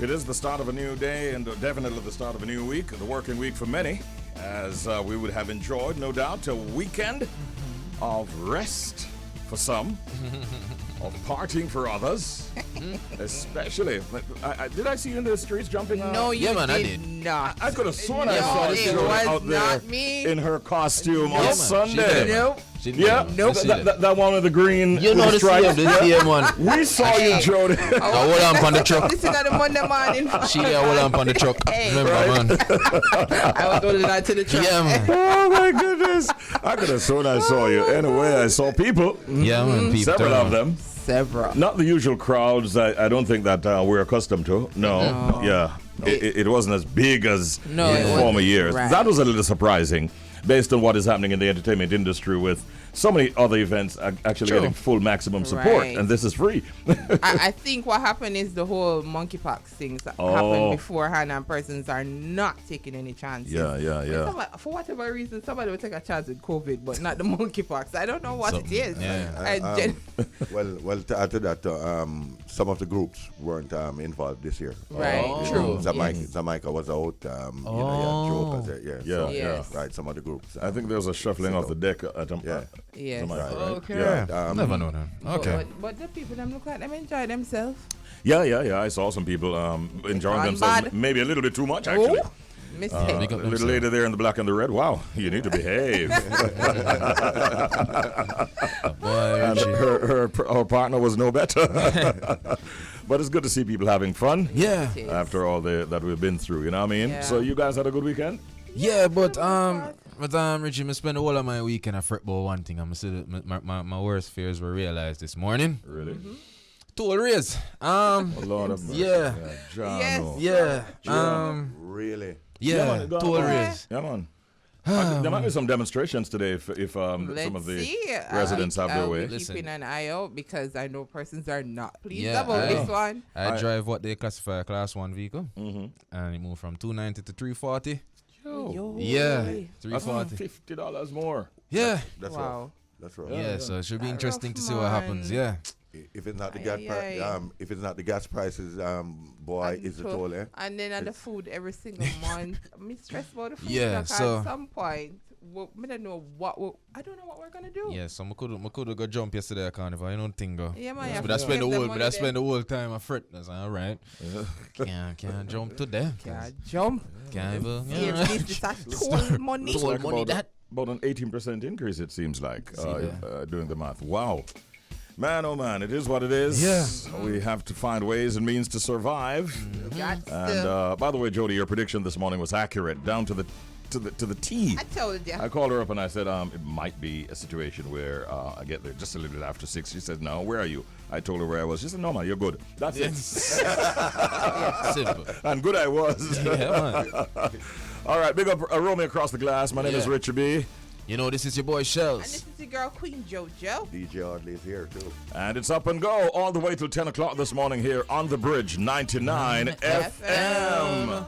It is the start of a new day and definitely the start of a new week, the working week for many, as we would have enjoyed, no doubt, a weekend of rest for some, of partying for others, especially. Did I see you in the streets jumping? No, you Yeah, man, I did did. not. I could have sworn I No, saw this it girl was out there not me. in her costume on man, Sunday. Nope. Yeah, Nope. that one with the green. You know the stripe. same one. We saw you, Jody. I hold on on the truck. This is not the Monday morning. She there hold on the truck. Hey. Remember, man. I was going tonight to the truck. Yeah, man. Oh my goodness! I could have sworn I saw you. Anyway, I saw people. Yeah, man. People. Several of them. Several. Not the usual crowds. I don't think that we're accustomed to. No. Yeah. It wasn't as big as in former years. Right. That was a little surprising, based on what is happening in the entertainment industry with so many other events actually True. getting full maximum support, Right. and this is free. I think what happened is the whole monkeypox things that happened beforehand, and persons are not taking any chances. Yeah. For whatever reason, somebody will take a chance with COVID, but not the monkeypox. I don't know what it is. Yeah. Well, to add to that, some of the groups weren't involved this year. Right. True. Jamaica was out. Joe was there. Yeah. Yes. Right. Some of the groups. I think there was a shuffling of the deck at Yes. Jamaica, right? Okay. Yeah. Never know that. Okay. But the people them look like them enjoy themselves. Yeah. I saw some people enjoying Gone themselves, bad. maybe a little bit too much, actually. Oh, mistake. A Make up little themselves. lady there in the black and the red. Wow, you need to behave. Boy, And Richie. her partner was no better. But it's good to see people having fun. Yeah. Yes. After all that we've been through, you know what I mean? Yeah. So you guys had a good weekend? Yeah, but Richie, I spent all of my weekend at fret about one thing. I'm say my worst fears were realized this morning. Really? Toll raise. Oh, Lord of mercy. Yeah. John. Yes. Oh. Yeah. Really? Yeah, Yeah. man, go on. Toll raise. Yeah, man. There might be some demonstrations today if some of the residents have their way. I'll be keeping an eye out because I know persons are not pleased Yeah, about this one. I drive what they classify a class 1 vehicle, and it moved from 290 to 340. Yo. Yeah, That's 340. $50 more. Yeah, That's Wow. rough. That's rough. yeah. So it should be Rough, interesting to see what man. happens. Yeah, If it's not the Aye. if it's not the gas prices, boy, And it's the so- toll, eh? And then on the food every single month. I'm stressed about the food. Yeah, like, so- at some point, I don't know what we're gonna do. yeah. So I could go jump yesterday at Carnival. You know thing go. Yeah, man. you But have I to spend the give them whole, money but I then. spend the whole time at fret. That's all right. Can't jump today. Can't jump. Can't even. Yeah, this is a toll money. Toll Like money about, that. about an 18% increase, it seems like, that. doing the math. Wow. Man, oh man, it is what it is. Yeah. We have to find ways and means to survive. Got to. And by the way, Jody, your prediction this morning was accurate, down to the T. I told you. I called her up and I said, it might be a situation where I get there just a little bit after 6. She said, no, where are you? I told her where I was. She said, no, man, you're good. That's it. Simple. And good I was. Yeah, man. All right, big up Romy across the glass. My name is Yeah. Richie B. You know this is your boy And Shells. this is the girl Queen JoJo. DJ Audley's here too. And it's up and go all the way till 10 o'clock this morning here on the bridge, 99 FM.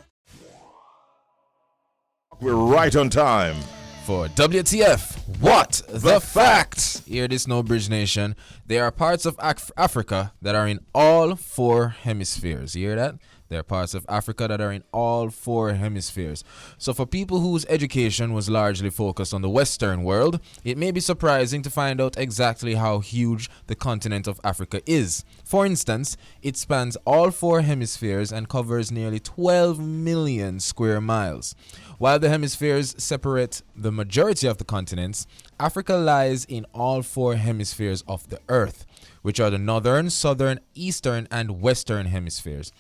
We're right on time. For WTF, what the fact? Hear this, no Bridge Nation. There are parts of Africa that are in all 4 hemispheres. You hear that? There are parts of Africa that are in all 4 hemispheres. So for people whose education was largely focused on the Western world, it may be surprising to find out exactly how huge the continent of Africa is. For instance, it spans all 4 hemispheres and covers nearly 12 million square miles. While the hemispheres separate the majority of the continents, Africa lies in all 4 hemispheres of the Earth, which are the northern, southern, eastern, and western hemispheres.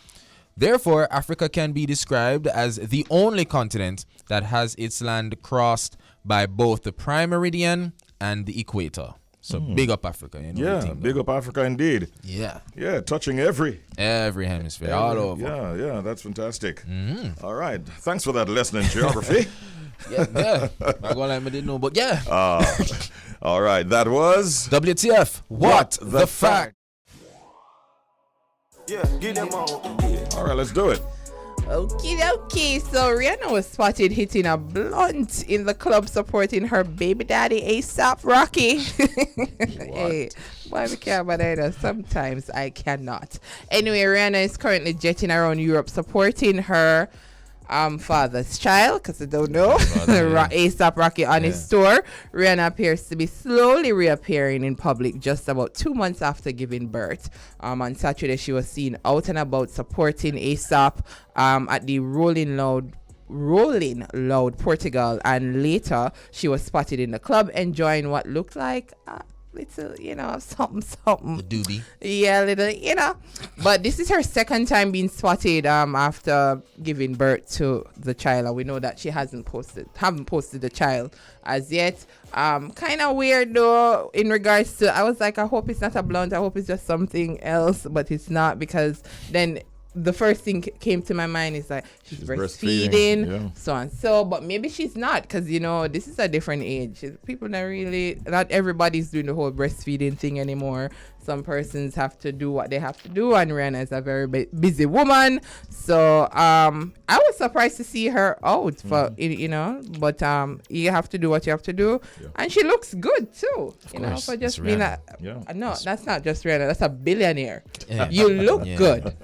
Therefore, Africa can be described as the only continent that has its land crossed by both the prime meridian and the equator. So big up Africa. You know the Yeah, thing, big up Africa indeed. Yeah. Yeah, touching every Hemisphere, all over. Yeah, that's fantastic. All right, thanks for that lesson in geography. Yeah. Not gonna lie, I didn't know, but yeah. All right, that was WTF, what the fact? All right, let's do it. Okay. So Rihanna was spotted hitting a blunt in the club supporting her baby daddy ASAP Rocky. Hey, why we can't, but I know sometimes I cannot. Anyway, Rihanna is currently jetting around Europe supporting her father's child, because I don't know. ASAP Rocky on his tour. Rihanna appears to be slowly reappearing in public just about 2 months after giving birth. On Saturday, she was seen out and about supporting ASAP at the Rolling Loud Portugal, and later she was spotted in the club enjoying what looked like little, something. The doobie. Yeah, little, But this is her second time being spotted after giving birth to the child. And we know that she haven't posted the child as yet. Kind of weird though in regards to, I was like, I hope it's not a blunt. I hope it's just something else, but it's not, because then the first thing came to my mind is like she's breastfeeding, so and so, but maybe she's not, because this is a different age. People not everybody's doing the whole breastfeeding thing anymore. Some persons have to do what they have to do, and Rihanna is a very busy woman, so I was surprised to see her out for but you have to do what you have to do, and she looks good too, for just being that's not just Rihanna, that's a billionaire. You look good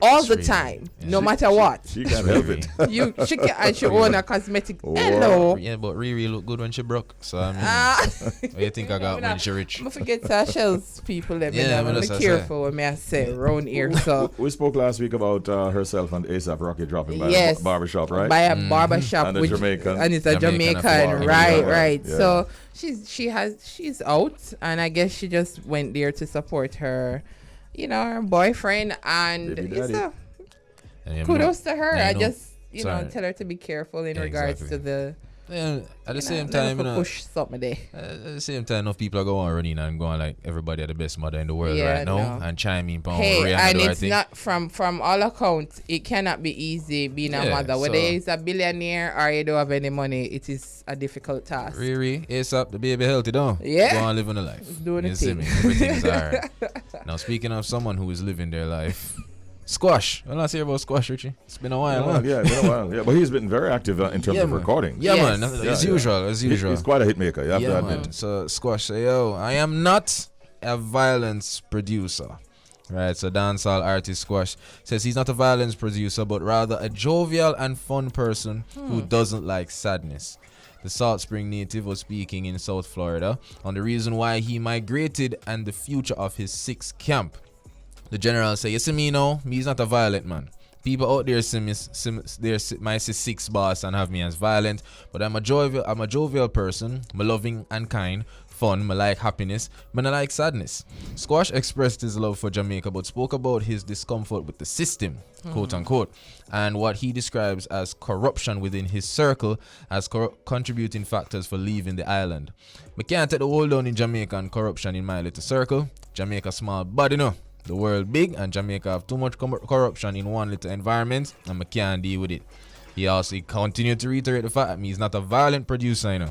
all the time, no matter what. She can't help it. She can, and she own a cosmetic. Hello. Yeah, but Riri look good when she broke. So what do you think I got when she rich? I forget to shells people. Let me be careful when I say around here. So we spoke last week about herself and ASAP Rocky dropping by a barbershop, right? By a barbershop, and Jamaican, and it's a Jamaican, right. Yeah. So she's out, and I guess she just went there to support her, her boyfriend, and kudos to her. I just tell her to be careful in regards to the. Yeah, at the same time, push something there. At the same time, enough people are going running and going like everybody are the best mother in the world right now, and chiming on Rihanna. And it's not from all accounts, it cannot be easy being a mother. Whether it's a billionaire or you don't have any money, it is a difficult task. Riri, ASAP, the baby healthy, though. Yeah, go on living a life. Doing the thing. Everything's alright. Now, speaking of someone who is living their life. Squash. Well, let's hear about Squash, Richie. It's been a while. It's been a while. Yeah, but he's been very active in terms of recording. Yeah, man. As usual. He's quite a hit maker. You have to admit. Man. So Squash say, I am not a violence producer. Right, so dancehall artist Squash says he's not a violence producer, but rather a jovial and fun person who doesn't like sadness. The Salt Spring native was speaking in South Florida on the reason why he migrated and the future of his 6th camp. The general say, you see me now, me's not a violent man. People out there see my 6 boss and have me as violent, but I'm a jovial person, I'm loving and kind, fun, I like happiness, but I like sadness. Squash expressed his love for Jamaica, but spoke about his discomfort with the system, quote unquote, and what he describes as corruption within his circle as contributing factors for leaving the island. We can't take the whole down in Jamaica and corruption in my little circle. Jamaica small, but the world big, and Jamaica have too much corruption in one little environment, and I can't deal with it. He also continued to reiterate the fact that he's not a violent producer,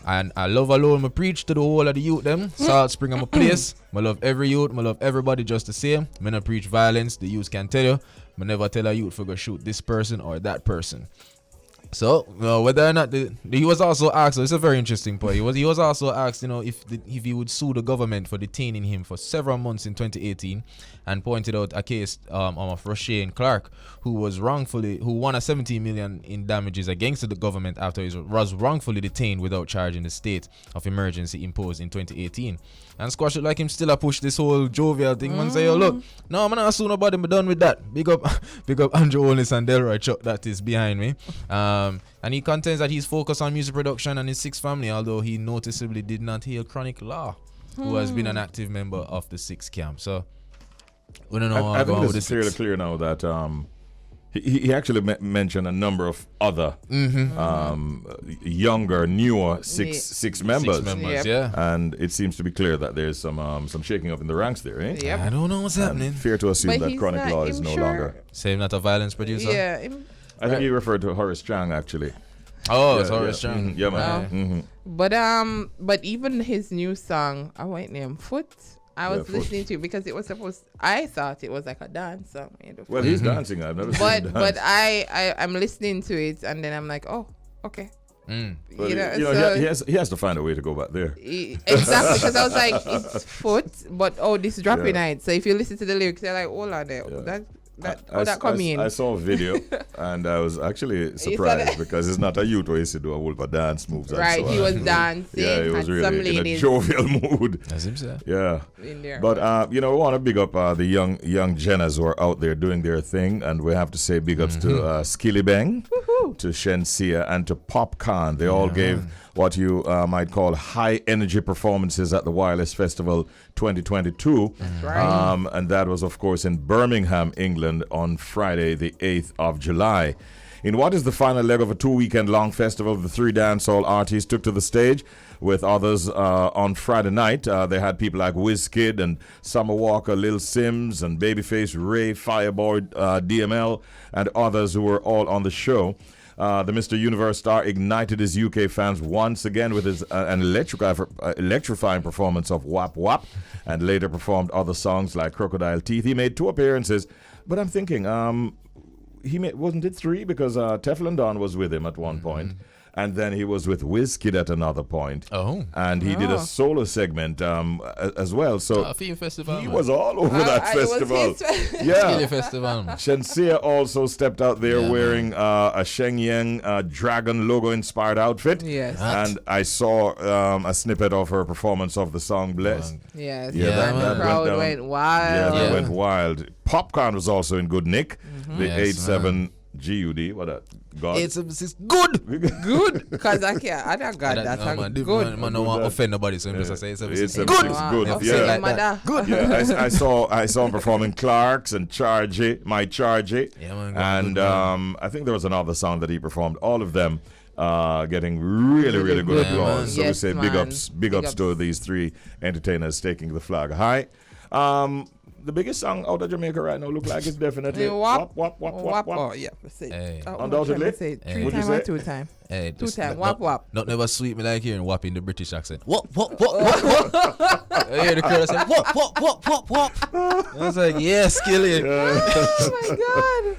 And I love alone, I preach to the whole of the youth them. Salt Spring I'm a place. I love every youth, I love everybody just the same. I don't preach violence, the youth can tell you. I never tell a youth to go shoot this person or that person. So whether or not he was also asked, so it's a very interesting point. He was also asked, if he would sue the government for detaining him for several months in 2018, and pointed out a case of Rochelle Clark, who won a 17 million in damages against the government after he was wrongfully detained without charging the state of emergency imposed in 2018. And Squash it like him still a push this whole jovial thing. Man say, look, no, I'm not sue nobody, I'm done with that. Big up Andrew Holness and Delroy Chuck that is behind me. And he contends that he's focused on music production and his 6th family, although he noticeably did not hail Chronic Law, who has been an active member of the 6th camp. So we don't know. I think it's clear now that he actually mentioned a number of other younger, newer six members. Yeah. And it seems to be clear that there's some shaking up in the ranks there, eh? Yep. I don't know what's happening. Fair to assume that Chronic Law is no longer. Same, not a violence producer? Yeah. I think he referred to Horace Chang, actually. Oh, it's Horace Chang. Yeah, man. But even his new song, I won't name Foot. I was foot. listening to it because it was supposed. I thought it was like a dance song. Well, he's dancing. I've never seen him but dance. I'm listening to it and then I'm like, oh, okay. But, so he has to find a way to go back there. exactly, because I was like, it's foot, but this is dropping night. So if you listen to the lyrics, they're like, hold on there, that come in. I saw a video and I was actually surprised because it's not a youth where he used to do a whole of dance moves. And Right, so he on. was dancing. Yeah, he was had some really in a ladies jovial mood. That's himself. Yeah. in there. But we want to big up the young Jenners who are out there doing their thing, and we have to say big ups to Skilly Bang, to Shensia, and to Popcorn. They all gave what you might call high energy performances at the Wireless Festival 2022. That's right. And that was, of course, in Birmingham, England on Friday, the 8th of July. In what is the final leg of a 2-weekend long festival, the 3 dancehall artists took to the stage with others on Friday night. They had people like Wizkid and Summer Walker, Lil Sims, and Babyface Ray, Fireboy, DML, and others who were all on the show. The Mr. Universe star ignited his UK fans once again with his an electrifying performance of Wap Wap, and later performed other songs like Crocodile Teeth. He made 2 appearances, but I'm thinking, wasn't it 3? Because Teflon Don was with him at one point. And then he was with Wizkid at another point. Oh. And he did a solo segment as well. So Film festival. he was all over that festival. Yeah. Festival. Shensia also stepped out there wearing a Shenyang dragon logo inspired outfit. Yes. And I saw a snippet of her performance of the song Blessed. Yes. Yeah, the crowd went wild. Yeah, they went wild. Popcorn was also in good nick. The Yes, 87 GUD. What a God. It's good. Good. Because I don't got that. Good. Man, don't want to offend nobody, so I'm just say It's good. good. Offend Yeah. mother. Good. Yeah, I saw him performing Clark's and Chargy, My Chargy. Yeah, man, and good, man. I think there was another song that he performed. All of them getting really good Yeah, applause. man. So we Yes, say man. big ups to these 3 entertainers taking the flag high. The biggest song out of Jamaica right now look like it's definitely Wap. Wap. Oh, yeah. Let's see. Hey. Undoubtedly. Three Would you times or say? 2 times? Hey, 2 times. Wap wap. Not never sweet me like hearing wap in the British accent. What? I hear the crowd say, what? I was like, yeah, Skilly. Oh my God.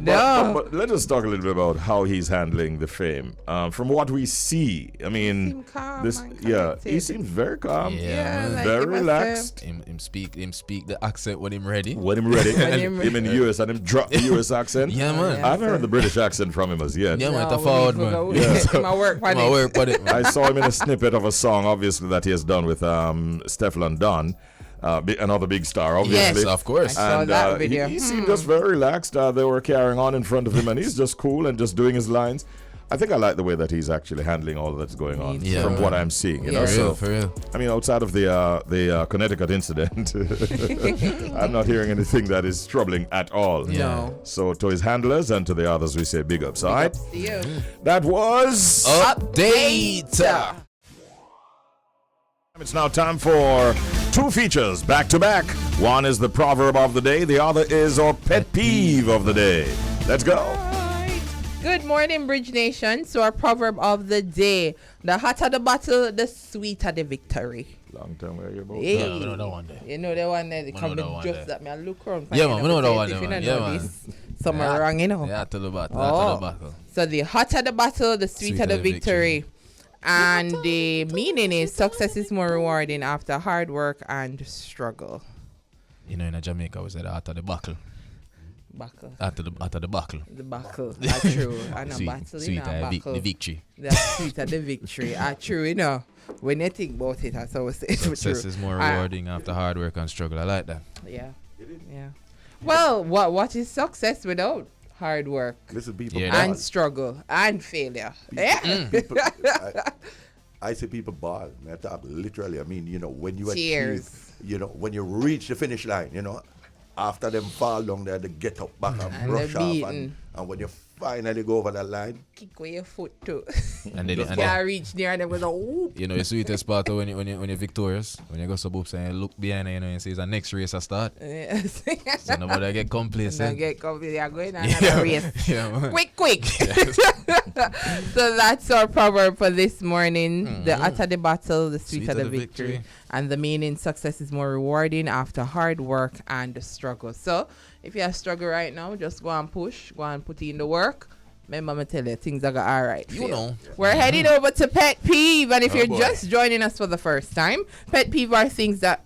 No. But let us talk a little bit about how he's handling the fame. From what we see, I mean, Seem calm this and he collected. seems very calm, Yeah, man. like very he must relaxed. Him speak the accent when him ready. When him ready, him him in the US and him drop the US accent. Yeah, man. I haven't heard the British accent from him as yet. Yeah, man, No, the forward, we man. need to my work on My it. work, but it, man. I saw him in a snippet of a song, obviously, that he has done with Stefflon Don, another big star, obviously. Yes, of course. I saw And that he video. seemed just very relaxed. They were carrying on in front of him, and he's just cool and just doing his lines. I think I like the way that he's actually handling all that's going on, Yeah, from man. what I'm seeing. You know, Yeah. so For real. I mean, outside of the Connecticut incident, I'm not hearing anything that is troubling at all. Yeah. No. So to his handlers and to the others, we say big ups. All right, See you. that was. Update. It's now time for 2 features back to back. One is the proverb of the day. The other is our pet peeve of the day. Let's go. Right. Good morning, Bridge Nation. So our proverb of the day: the hotter the battle, the sweeter the victory. Long time where you're both. Hey. we know that one there. You know the one that know come that one just there. that me I look around. Yeah, find man, out we know that if one you there, don't man. know Yeah, man. this, somewhere wrong, you know. Yeah, to the battle. Oh. To the battle. So the hotter the battle, the sweeter the victory. And the meaning is success is more rewarding after hard work and struggle. You know, in Jamaica, we said after the buckle. Buckle. After the buckle. The buckle. That's true. And a battle, you know, buckle. the victory. That's sweeter the victory. True, you know. When you think about it, that's how we say it. Success is more rewarding after hard work and struggle. I like that. Yeah. Yeah. Well, what is success without hard work Listen, people, Yeah, ball. and struggle and failure? Yeah. People- I say people ball. I talk literally. I mean, you know, when you Cheers. achieve, you know, when you reach the finish line, you know, after them fall down there, they get up back and And brush they're off beaten. And when you finally go over that line, Kick with your foot too. And then, You and then can't reach there and then was a whoop. you know, the sweetest part of when you're victorious, when you go sub oops and you look behind you, and see the next race I start. Yes. So nobody get And complacent. get coffee, they are going on another race. Yeah, man. Quick. So that's our proverb for this morning. The hotter the battle, the sweeter the victory. And the meaning success is more rewarding after hard work and the struggle. So if you have struggle right now, just go and push, go and put in the work. Remember, me tell you, things are all right. You know. We're heading over to Pet Peeve, and if you're boy. just joining us for the first time, Pet Peeve are things that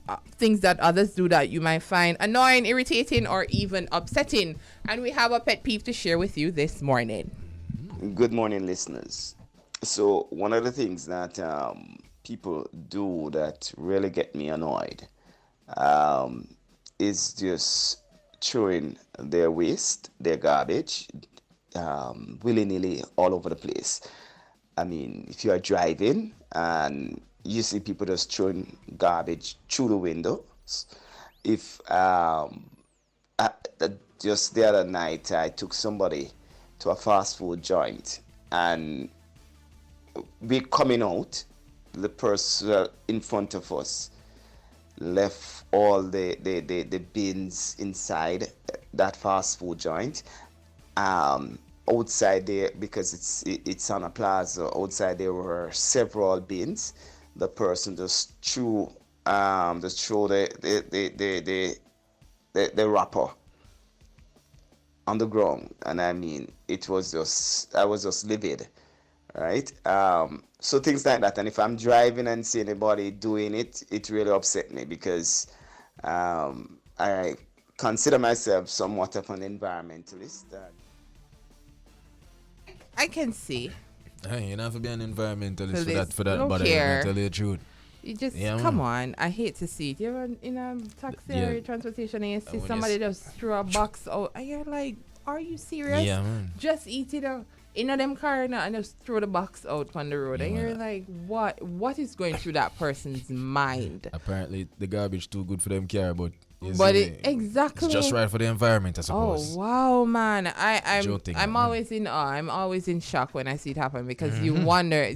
others do that you might find annoying, irritating, or even upsetting. And we have a pet peeve to share with you this morning. Good morning, listeners. So one of the things that people do that really get me annoyed is just throwing their waste, their garbage, willy-nilly all over the place. I mean, if you are driving and you see people just throwing garbage through the windows. If just the other night I took somebody to a fast food joint, and we coming out, the person in front of us left all the bins inside that fast food joint. Outside there, because it's on a plaza, outside there were several bins. The person just threw the wrapper on the ground, and I mean, I was just livid, right? So things like that. And if I'm driving and see anybody doing it, it really upset me, because I consider myself somewhat of an environmentalist. I can see. Hey, you don't have to be an environmentalist Police for that don't body. care. Tell you the truth. You just Yeah, come man. on. I hate to see it. You ever in a taxi Yeah. or transportation and you see when you somebody just throw a box out, and you're like, "Are you serious? Yeah, man. Just eat it out in a them car now and just throw the box out on the road." Yeah, and man. you're like, "What is going through that person's mind?" Apparently, the garbage too good for them car, but But exactly. it's just right for the environment, I suppose. Oh wow, man! Joking, I'm man. always in awe. I'm always in shock when I see it happen, because you wonder,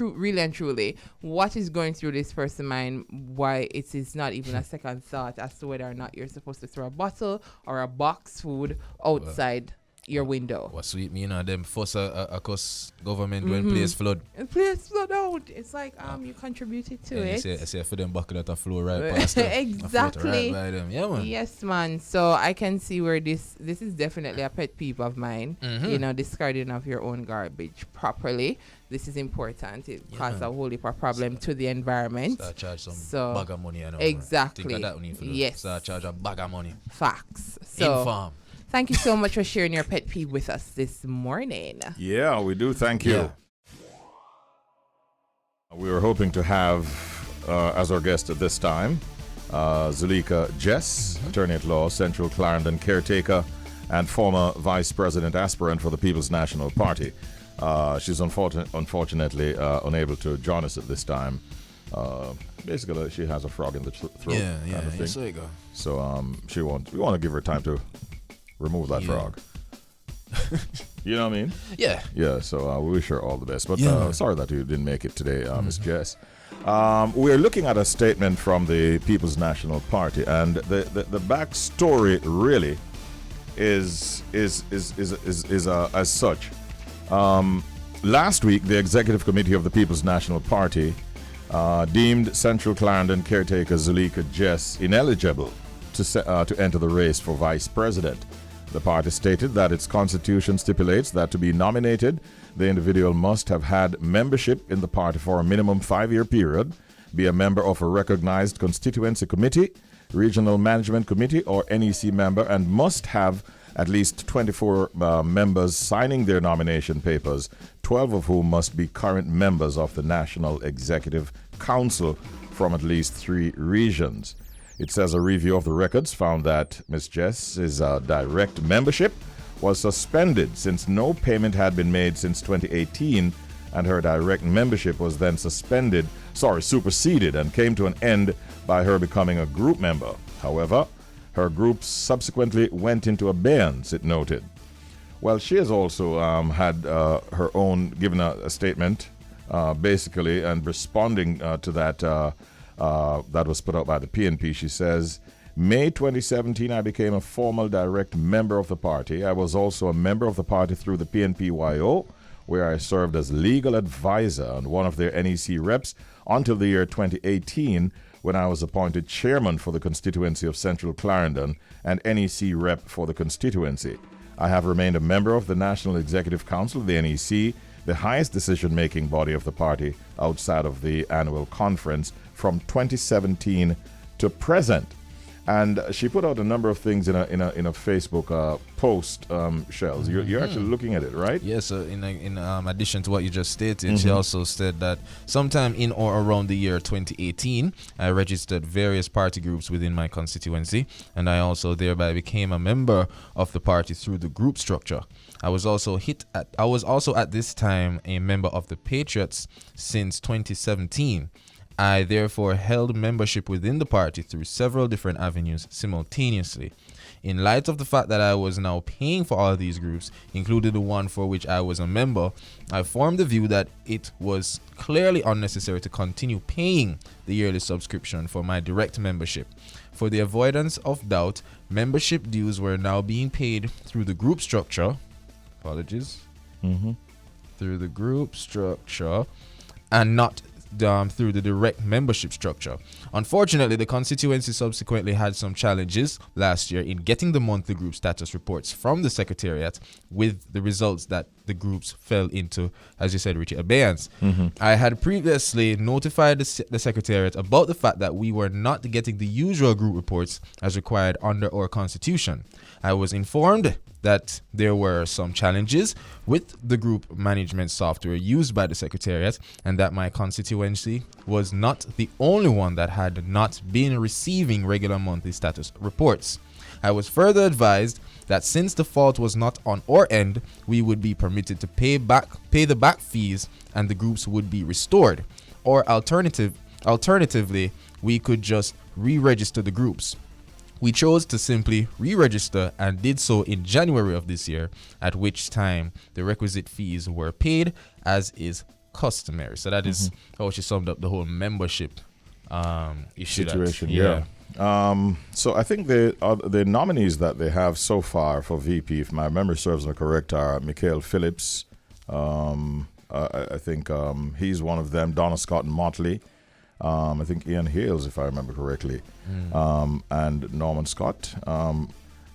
really and truly, what is going through this person's mind. Why it is not even a second thought as to whether or not you're supposed to throw a bottle or a box food outside your window. What sweet me, you know, them fuss a cuss government when place flood. And please flood out. It's like you contributed to And it. you say for them bucket that a flow right past them. Exactly. Right by them. Yeah, man. Yes, man. So I can see where this is definitely a pet peeve of mine. You know, discarding of your own garbage properly. This is important. It causes a whole heap of problem to the environment. Start charge some So, bag of money. You know, exactly. Think of that we need to do. Yes. Start charge a bag of money. Facts. So Inform. thank you so much for sharing your pet peeve with us this morning. Yeah, we do. Thank you. Yeah. We were hoping to have as our guest at this time Zulika Jess, attorney at law, Central Clarendon caretaker, and former vice president aspirant for the People's National Party. She's unfortunately unable to join us at this time. Basically, she has a frog in the throat. Yeah, kind of thing. so you go. So we want to give her time to remove that frog. You know what I mean? Yeah. Yeah, so we wish her all the best. But Yeah. sorry that you didn't make it today, Miss Jess. We're looking at a statement from the People's National Party, and the backstory really is as such. Last week, the Executive Committee of the People's National Party deemed Central Clarendon caretaker Zulika Jess ineligible to enter the race for vice president. The party stated that its constitution stipulates that to be nominated, the individual must have had membership in the party for a minimum 5-year period, be a member of a recognized constituency committee, regional management committee, or NEC member, and must have at least 24 members signing their nomination papers, 12 of whom must be current members of the National Executive Council from at least 3 regions. It says a review of the records found that Ms. Jess's direct membership was suspended since no payment had been made since 2018, and her direct membership was then superseded and came to an end by her becoming a group member. However, her group subsequently went into abeyance, it noted. Well, she has also had her own, given a statement, basically, and responding to that that was put out by the PNP. She says, May 2017, I became a formal direct member of the party. I was also a member of the party through the PNPYO, where I served as legal advisor and one of their NEC reps until the year 2018, when I was appointed chairman for the constituency of Central Clarendon and NEC rep for the constituency. I have remained a member of the National Executive Council, the NEC, the highest decision-making body of the party outside of the annual conference, from 2017 to present. And she put out a number of things in a Facebook post, Shells. You're actually looking at it, right? Yes, so in addition to what you just stated, she also said that sometime in or around the year 2018, I registered various party groups within my constituency, and I also thereby became a member of the party through the group structure. I was also at this time a member of the Patriots since 2017. I therefore held membership within the party through several different avenues simultaneously. In light of the fact that I was now paying for all these groups, including the one for which I was a member, I formed the view that it was clearly unnecessary to continue paying the yearly subscription for my direct membership. For the avoidance of doubt, membership dues were now being paid through the group structure. Apologies. Through the group structure and not through the direct membership structure. Unfortunately, the constituency subsequently had some challenges last year in getting the monthly group status reports from the secretariat, with the results that the groups fell into, as you said, Richie, abeyance. I had previously notified the secretariat about the fact that we were not getting the usual group reports as required under our constitution. I was informed that there were some challenges with the group management software used by the secretariat, and that my constituency was not the only one that had not been receiving regular monthly status reports. I was further advised that since the fault was not on our end, we would be permitted to pay the back fees and the groups would be restored, or alternatively, we could just re-register the groups. We chose to simply re-register and did so in January of this year, at which time the requisite fees were paid as is customary. So that is how she summed up the whole membership issue situation. So I think the nominees that they have so far for VP, if my memory serves me correct, are Mikhail Phillips. I think he's one of them. Donna Scott and Motley. I think Ian Hales, if I remember correctly, and Norman Scott.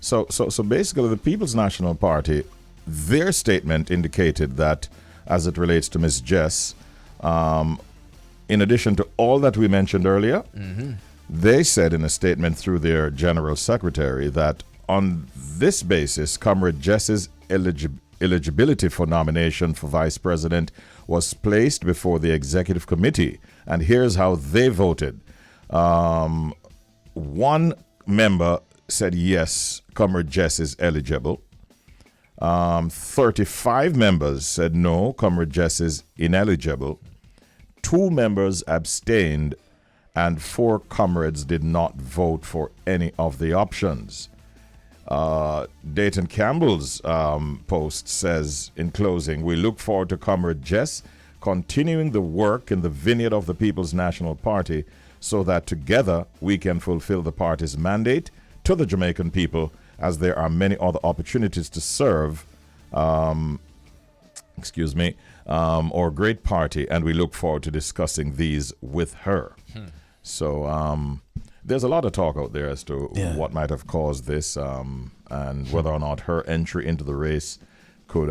So basically, the People's National Party, their statement indicated that, as it relates to Miss Jess, in addition to all that we mentioned earlier, they said in a statement through their general secretary that on this basis, Comrade Jess's eligibility for nomination for vice president was placed before the executive committee. And here's how they voted. One member said yes, Comrade Jess is eligible. 35 members said no, Comrade Jess is ineligible. 2 members abstained, and 4 comrades did not vote for any of the options. Dayton Campbell's post says, in closing, we look forward to Comrade Jess continuing the work in the vineyard of the People's National Party so that together we can fulfill the party's mandate to the Jamaican people, as there are many other opportunities to serve our great party, and we look forward to discussing these with her. So there's a lot of talk out there as to what might have caused this, and whether or not her entry into the race could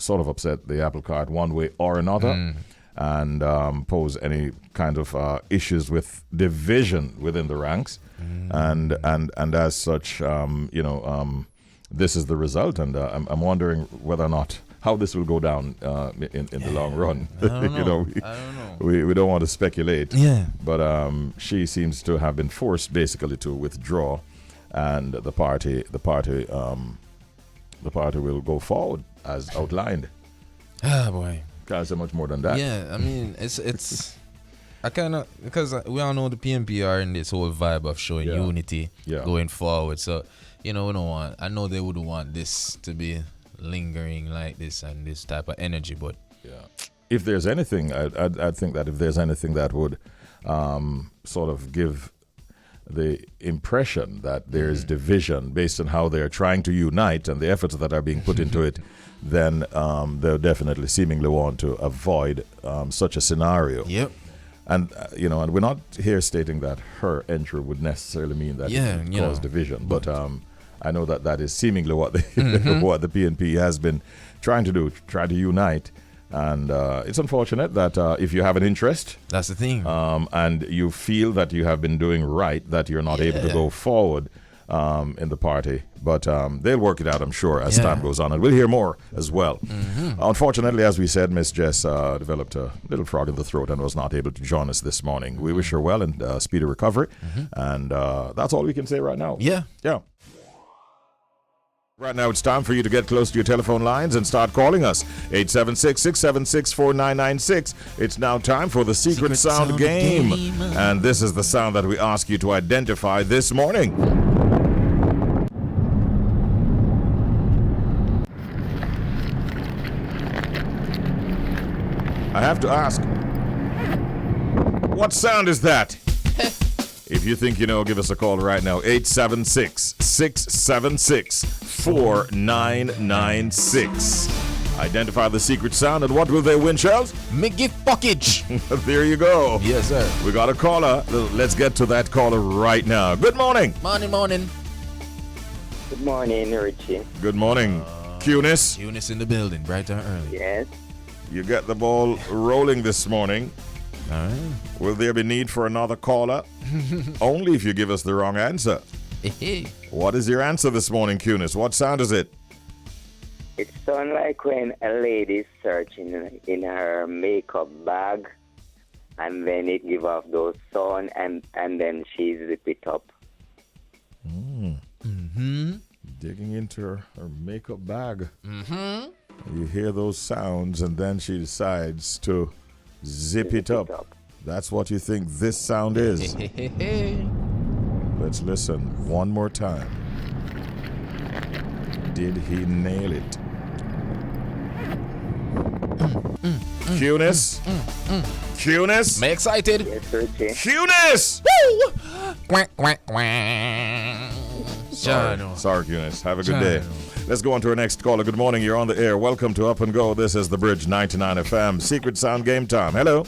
sort of upset the apple cart one way or another, and pose any kind of issues with division within the ranks, and as such, this is the result, and I'm wondering whether or not how this will go down in the long run. I don't know. We don't want to speculate. Yeah. But she seems to have been forced basically to withdraw, and the party will go forward as outlined. Ah, boy. Can't say much more than that. Yeah, I mean, it's I kind of, because we all know the PNP are in this whole vibe of showing unity going forward. So, we don't want, I know they wouldn't want this to be lingering like this and this type of energy. But If there's anything, I think that if there's anything that would sort of give the impression that there's division based on how they're trying to unite and the efforts that are being put into it, then they'll definitely seemingly want to avoid such a scenario. Yep. And and we're not here stating that her entry would necessarily mean that it would cause division, but I know that is seemingly what the what the PNP has been trying to do, try to unite. And it's unfortunate that if you have an interest, that's the thing, and you feel that you have been doing right, that you're not able to go forward in the party. But they'll work it out, I'm sure, as time goes on. And we'll hear more as well. Unfortunately, as we said, Miss Jess developed a little frog in the throat and was not able to join us this morning. We wish her well and speedy recovery. And that's all we can say right now. Yeah. Right now, it's time for you to get close to your telephone lines and start calling us. 876-676-4996. It's now time for the Secret Sound game. And this is the sound that we ask you to identify this morning. I have to ask, what sound is that? If you think you know, give us a call right now. 876-676-4996. Identify the secret sound, and what will they win, Shells? McGift package. There you go. Yes, sir. We got a caller. Let's get to that caller right now. Good morning. Morning. Good morning, Richie. Good morning. Cunis. Eunice in the building, bright and early. Yes. You get the ball rolling this morning. All right. Will there be need for another caller? Only if you give us the wrong answer. What is your answer this morning, Cunis? What sound is it? It sounds like when a lady is searching in her makeup bag, and then it give off those sound, and then she zip it up. Digging into her makeup bag. You hear those sounds, and then she decides to zip it up. That's what you think this sound is. Let's listen one more time. Did he nail it? Cunis? Cunis? Me excited. Yes, Richie. Cunis! Woo! Quack, quack, quack. Sorry, Cunis. Have a good day. Let's go on to our next caller. Good morning. You're on the air. Welcome to Up and Go. This is The Bridge 99 FM. Secret Sound Game Time. Hello.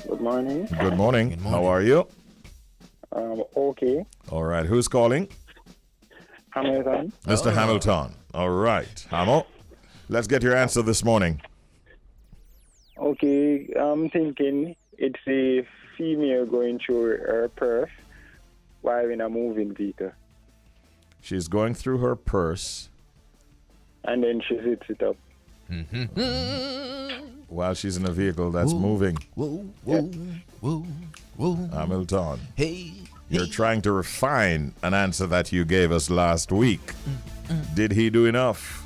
Good morning. Good morning. How are you? Okay. All right. Who's calling? Hamilton. Mr. Hamilton. All right. Hamo, let's get your answer this morning. Okay, I'm thinking it's a female going through her purse while in a moving vehicle. She's going through her purse And then she zips it up. while she's in a vehicle that's moving. Whoa. Hamilton. Hey. You're trying to refine an answer that you gave us last week. Did he do enough?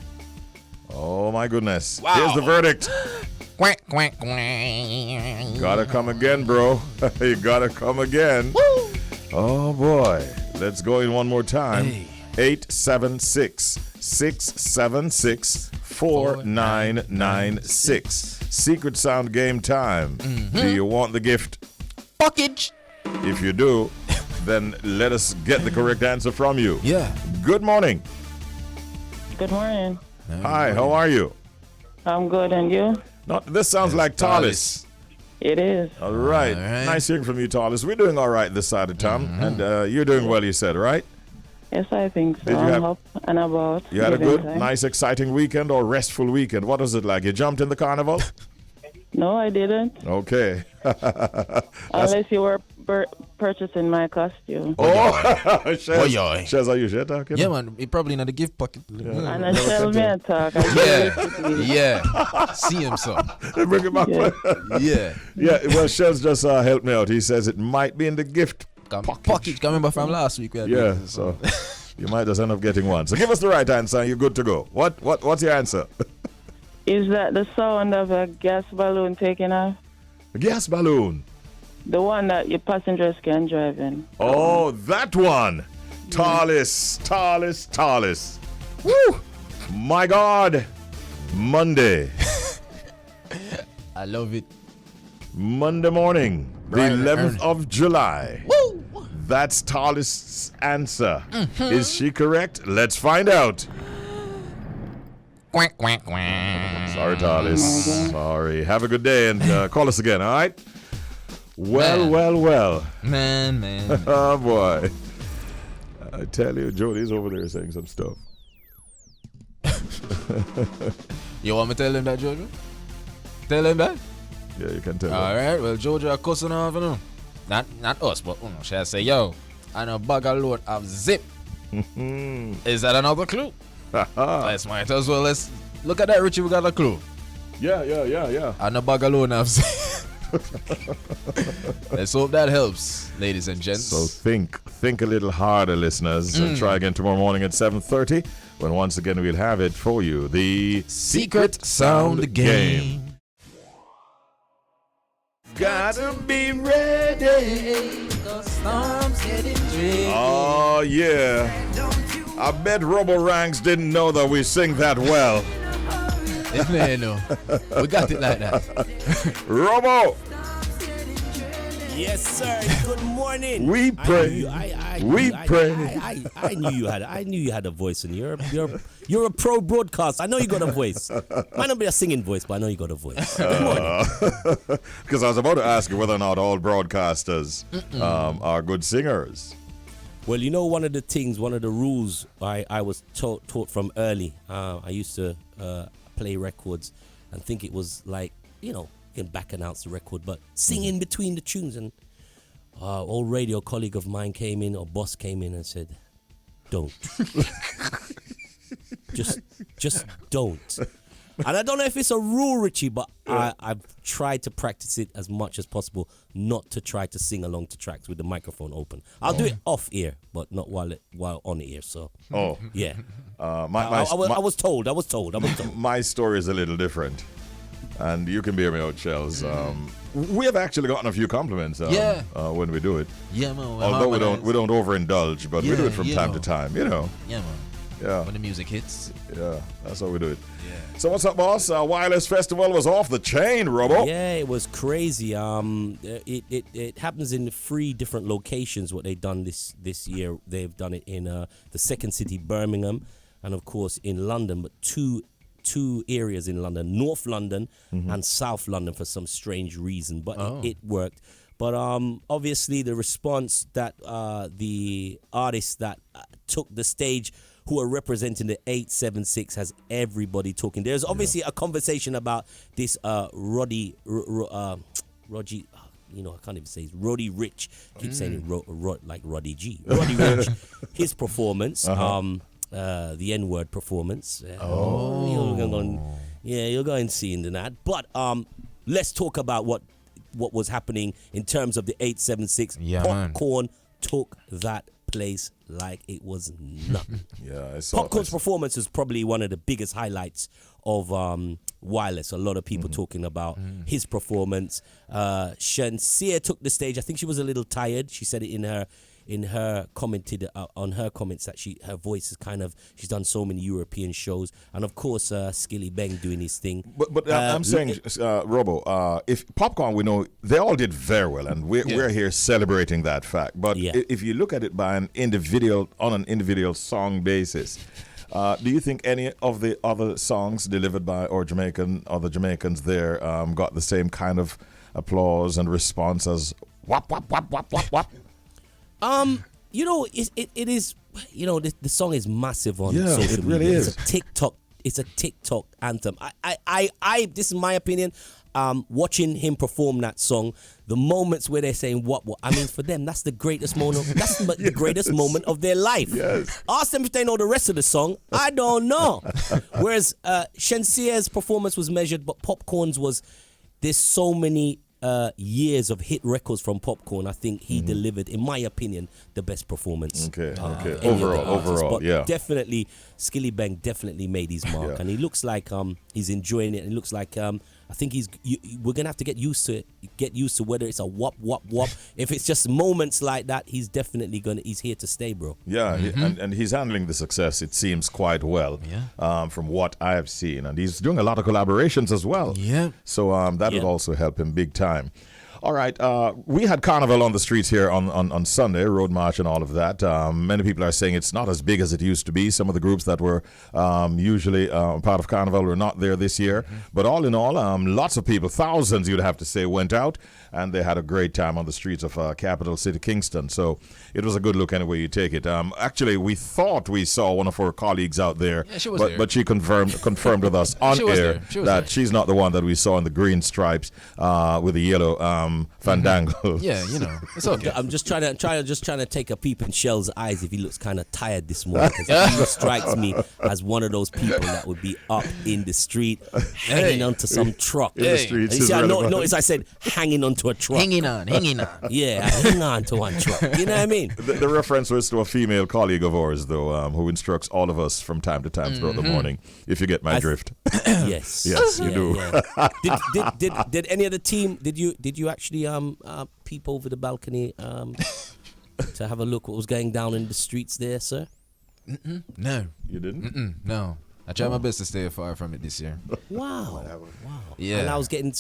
Oh my goodness. Wow. Here's the verdict. Quack, quack, quack. Gotta come again, bro. You gotta come again. Woo. Oh boy. Let's go in one more time. Hey. 876-676-4996. Secret Sound Game Time. Do you want the gift? Package. If you do, then let us get the correct answer from you. Yeah. Good morning. Good morning. Hi, how are you? I'm good, and you? This sounds like Talis. It is. All right. All right. Nice hearing from you, Talis. We're doing all right this side of town, and you're doing well, you said, right? Yes, I think so. Did you I'm have- up and about. You had a giving good, time. nice, exciting weekend or restful weekend? What was it like? You jumped in the carnival? No, I didn't. Okay. Unless you were purchasing my costume. Shez, are you shit talking? Yeah, man. It probably not a gift pocket. And I shall me a talk. I Yeah. See him, son. Bring it back. Yeah. Yeah. Yeah, well, Shez just helped me out. He says it might be in the gift Pocket. Remember from last week? Yeah, so you might just end up getting one. So give us the right answer and you're good to go. What's your answer? Is that the sound of a gas balloon taking off? A gas balloon. The one that your passengers can drive in. Oh, that one. Talis. Woo! My God, Monday. I love it. Monday morning, the 11th of July. Woo! That's Tallest's answer. Is she correct? Let's find out. Quack, quack, quack. Sorry, Tallest. Sorry. Have a good day and call us again, all right? Well. Man. Oh, boy. I tell you, Jody's over there saying some stuff. You want me to tell him that, Jojo? Tell him that? Yeah, you can tell. All right, well, Jojo are cussing off, you know. Not us, but you know, shall I say, yo, I know bag a load of zip. Is that another clue? Let's might as well. Let's look at that, Richie. We got a clue. Yeah. I know bag a load of zip. Let's hope that helps, ladies and gents. So think a little harder, listeners, and try again tomorrow morning at 7:30, when once again we'll have it for you. The Secret Sound Game. Gotta be ready. Oh, yeah. I bet Robbo Ranx didn't know that we sing that well. Man, no. We got it like that. Robbo, Yes, sir. Good morning. we pray. We pray. I knew you had a voice, and you're a pro broadcaster. I know you got a voice. Might not be a singing voice, but I know you got a voice. Good morning. Because I was about to ask you whether or not all broadcasters are good singers. Well, you know, one of the rules I was taught from early. I used to play records and think it was like, you know, you can back announce the record, but sing in between the tunes. And old radio colleague of mine came in, or boss came in and said, don't. just don't. And I don't know if it's a rule, Richie, but I've tried to practice it as much as possible, not to try to sing along to tracks with the microphone open. I'll do it off ear, but not while on the ear. So, yeah. I was told. My story is a little different, and you can bear me out, Shells. We have actually gotten a few compliments when we do it. Yeah, man. Although we don't overindulge, but we do it from time to time, you know. Yeah, man. Yeah. When the music hits. Yeah, that's how we do it. Yeah. So what's up, boss? Wireless Festival was off the chain, Robbo. Yeah, it was crazy. It happens in 3 different locations. What they've done this year, they've done it in the second city, Birmingham, and of course in London. But two areas in London, North London and South London, for some strange reason. But it worked. But obviously the response that the artists that took the stage, who are representing the 876, has everybody talking. There's obviously a conversation about this Roddy, I can't even say it. Roddy Rich. I keep saying it like Roddy G. Roddy Rich, his performance, the N-word performance. You're going to see into that. But let's talk about what was happening in terms of the 876. Yeah, Popcorn took that place like it was nothing. Yeah, I saw Popcorn's performance is probably one of the biggest highlights of Wireless. A lot of people talking about his performance. Shenseea took the stage. I think she was a little tired. She said it in her commented on her comments that her voice is she's done so many European shows, and of course Skilly Bang doing his thing. But I'm saying, Robbo, if Popcorn, we know they all did very well, and we're here celebrating that fact. But if you look at it by on an individual song basis, do you think any of the other songs delivered by other Jamaicans there got the same kind of applause and response as wap wap wap wap wap wap? It is. The song is massive on social it really media. is. It's a TikTok anthem. I this is my opinion. Watching him perform that song, the moments where they're saying what, I mean, for them, that's the greatest moment. That's the greatest moment of their life. Yes. Ask them if they know the rest of the song. I don't know. Whereas Shensea's performance was measured, but Popcorn's was. There's so many years of hit records from Popcorn. I think he delivered, in my opinion, the best performance. Okay. Overall, but definitely, Skilly Bang definitely made his mark, and he looks like he's enjoying it. And it looks like I think we're gonna have to get used to it. Get used to whether it's a whop whop whop. If it's just moments like that, he's definitely he's here to stay, bro. Yeah, and he's handling the success, it seems, quite well. Yeah. From what I have seen, and he's doing a lot of collaborations as well. Yeah. So that would also help him big time. All right, we had Carnival on the streets here on Sunday, Road March and all of that. Many people are saying it's not as big as it used to be. Some of the groups that were usually part of Carnival were not there this year. But all in all, lots of people, thousands you'd have to say, went out, and they had a great time on the streets of capital city Kingston. So it was a good look any way you take it. Actually, we thought we saw one of our colleagues out there, she was there. But she confirmed with us on air that she's not the one that we saw in the green stripes with the yellow fandango. Yeah, it's okay. I'm just trying to take a peep in Shell's eyes if he looks kind of tired this morning, because he strikes me as one of those people that would be up in the street hanging onto some truck. In the streets. You see, notice I said hanging onto a truck. Hanging on. Yeah, hang on to one truck. You know what I mean? The reference was to a female colleague of ours, though, who instructs all of us from time to time throughout the morning, if you get my drift. Yes. Yes, you do. Yeah. Did any of the team, did you actually peep over the balcony to have a look what was going down in the streets there, sir? No. You didn't? No. I tried my best to stay far from it this year. Wow. Yeah. And I was getting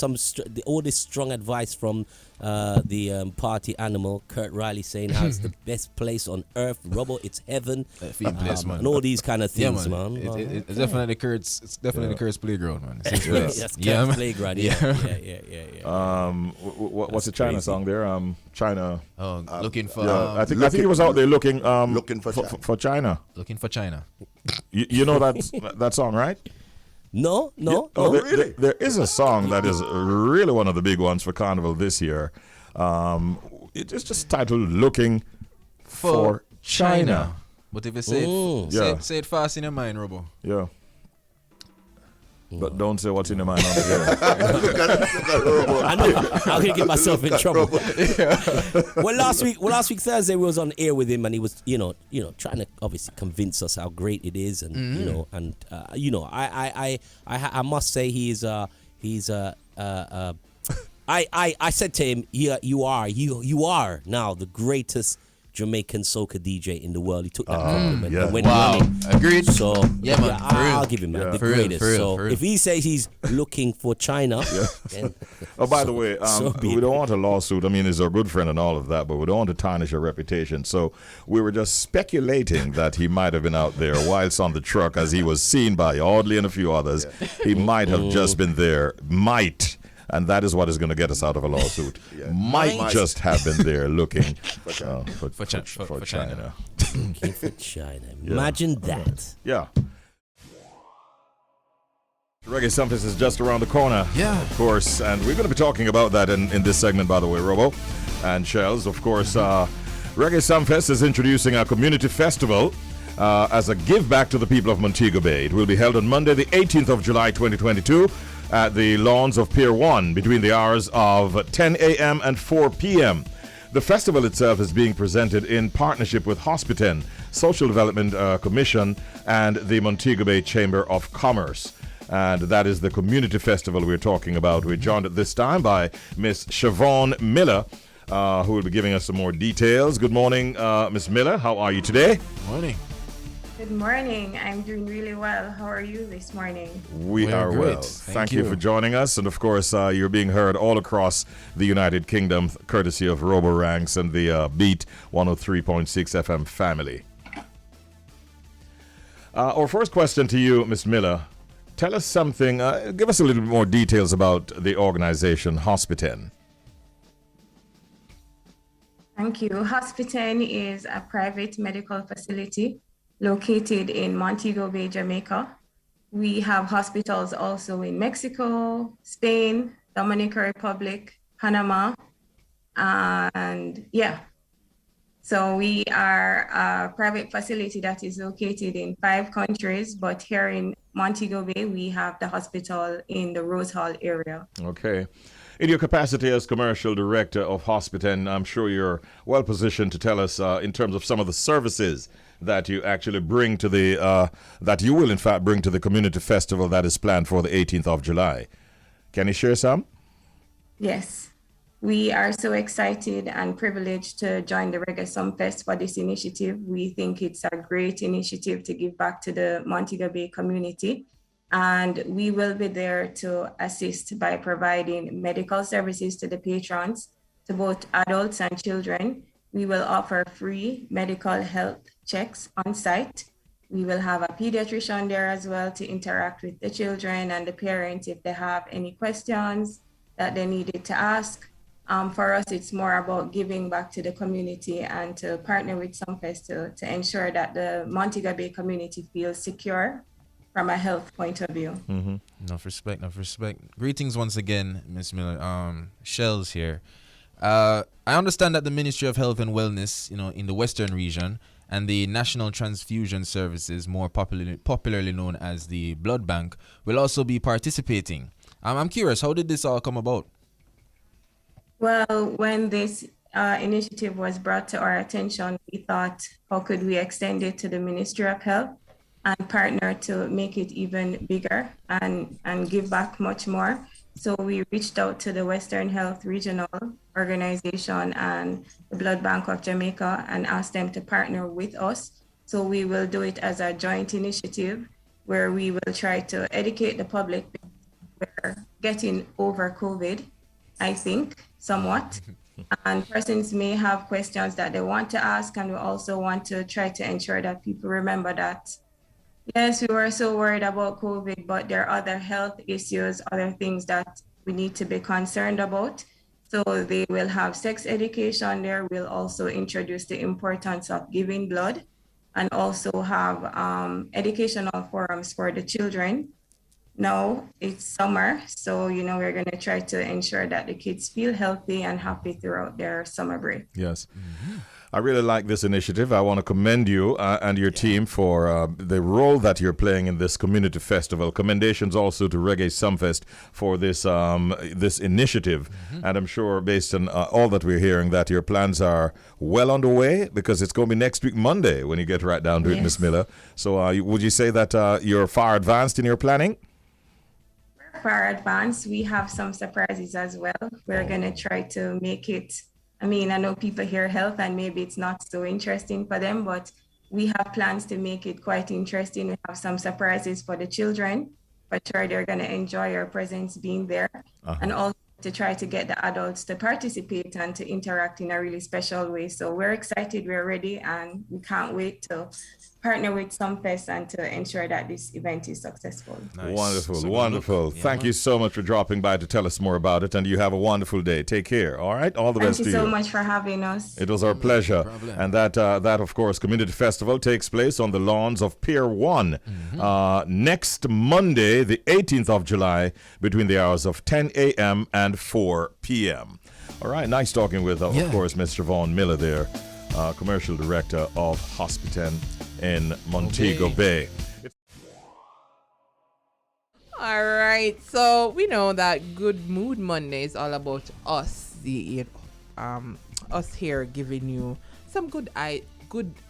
all this strong advice from the party animal, Kurt Riley, saying how it's the best place on earth. Robbo, it's heaven. Field place, man. And all these kind of things, man. man. It's definitely Kurt's. It's definitely Kurt's playground, man. It's his place. Yes, Kurt's playground. Yeah. What's the China crazy. song there? China. Looking for. I think he was out there looking for China. Looking for China. You know that song, right? No. Really? There is a song that is really one of the big ones for Carnival this year. It's just titled "Looking for China." But if you say it fast in your mind, Robbo. Yeah. But don't say what's in your mind on the air. I know. I'm gonna get myself in trouble. Well, last week Thursday we was on air with him, and he was, trying to obviously convince us how great it is, and I must say I said to him, you are now the greatest Jamaican soca DJ in the world. He took that compliment and went running. Agreed. So yeah, man, I'll give him that. The greatest. So if he says he's looking for China, then by the way, we don't want a lawsuit. I mean, he's our good friend and all of that, but we don't want to tarnish your reputation. So we were just speculating that he might have been out there whilst on the truck, as he was seen by Audley and a few others. He might have just been there. And that is what is going to get us out of a lawsuit. Might just have been there looking for China. Looking for China. Imagine that. Yeah. Reggae Sumfest is just around the corner. Yeah. Of course. And we're going to be talking about that in this segment, by the way, Robbo and Shells. Of course, Reggae Sumfest is introducing a community festival as a give back to the people of Montego Bay. It will be held on Monday, the 18th of July, 2022. At the lawns of Pier 1 between the hours of 10 a.m. and 4 p.m. The festival itself is being presented in partnership with Hospiten, Social Development Commission, and the Montego Bay Chamber of Commerce. And that is the community festival we're talking about. We're joined at this time by Miss Chevaughn Miller, who will be giving us some more details. Good morning, Miss Miller. How are you today? Morning. Good morning. I'm doing really well. How are you this morning? We are great. well. Thank you for joining us. And of course, you're being heard all across the United Kingdom, courtesy of Robbo Ranx and the Beat 103.6 FM family. Our first question to you, Ms. Miller. Tell us something, give us a little bit more details about the organization Hospiten. Thank you. Hospiten is a private medical facility located in Montego Bay, Jamaica. We have hospitals also in Mexico, Spain, Dominican Republic, Panama, and So we are a private facility that is located in 5 countries, but here in Montego Bay, we have the hospital in the Rose Hall area. Okay. In your capacity as commercial director of Hospiten, I'm sure you're well positioned to tell us in terms of some of the services that you actually bring to that you will in fact bring to the community festival that is planned for the 18th of July. Can you share some? Yes. We are so excited and privileged to join the Reggae Sumfest for this initiative. We think it's a great initiative to give back to the Montego Bay community. And we will be there to assist by providing medical services to the patrons, to both adults and children. We will offer free medical health checks on site. We will have a pediatrician there as well to interact with the children and the parents if they have any questions that they needed to ask. For us, it's more about giving back to the community and to partner with Sumfest to ensure that the Montego Bay community feels secure from a health point of view. Enough respect. Greetings once again, Miss Miller. Shells here. I understand that the Ministry of Health and Wellness, in the Western region, and the National Transfusion Services, more popularly known as the Blood Bank, will also be participating. I'm curious, how did this all come about? Well, when this initiative was brought to our attention, we thought, how could we extend it to the Ministry of Health and partner to make it even bigger and give back much more? So we reached out to the Western Health Regional Organization and the Blood Bank of Jamaica and asked them to partner with us. So we will do it as a joint initiative where we will try to educate the public. We're getting over COVID, I think, somewhat. And persons may have questions that they want to ask, and we also want to try to ensure that people remember that, yes, we were so worried about COVID, but there are other health issues, other things that we need to be concerned about. So they will have sex education there. We'll also introduce the importance of giving blood and also have educational forums for the children. Now it's summer, so we're going to try to ensure that the kids feel healthy and happy throughout their summer break. Yes. I really like this initiative. I want to commend you and your team for the role that you're playing in this community festival. Commendations also to Reggae Sumfest for this initiative. And I'm sure, based on all that we're hearing, that your plans are well underway, because it's going to be next week, Monday, when you get right down to it, Miss Miller. So would you say that you're far advanced in your planning? Far advanced. We have some surprises as well. We're going to try to make it, I know people hear health and maybe it's not so interesting for them, but we have plans to make it quite interesting. We have some surprises for the children. For sure, they're going to enjoy our presence being there. And also to try to get the adults to participate and to interact in a really special way. So we're excited, we're ready, and we can't wait to partner with Sumfest and to ensure that this event is successful. Nice. Wonderful. Thank you so much for dropping by to tell us more about it, and you have a wonderful day. Take care. All right, all the best to you. Thank you so much for having us. It was our pleasure. And that of course, community festival takes place on the lawns of Pier 1 next Monday, the 18th of July, between the hours of 10 a.m. and 4 p.m. All right, nice talking with, of course, Miss Chevaughn Miller there, commercial director of Hospiten in Montego Bay. All right, so we know that Good Mood Monday is all about us, us here giving you some good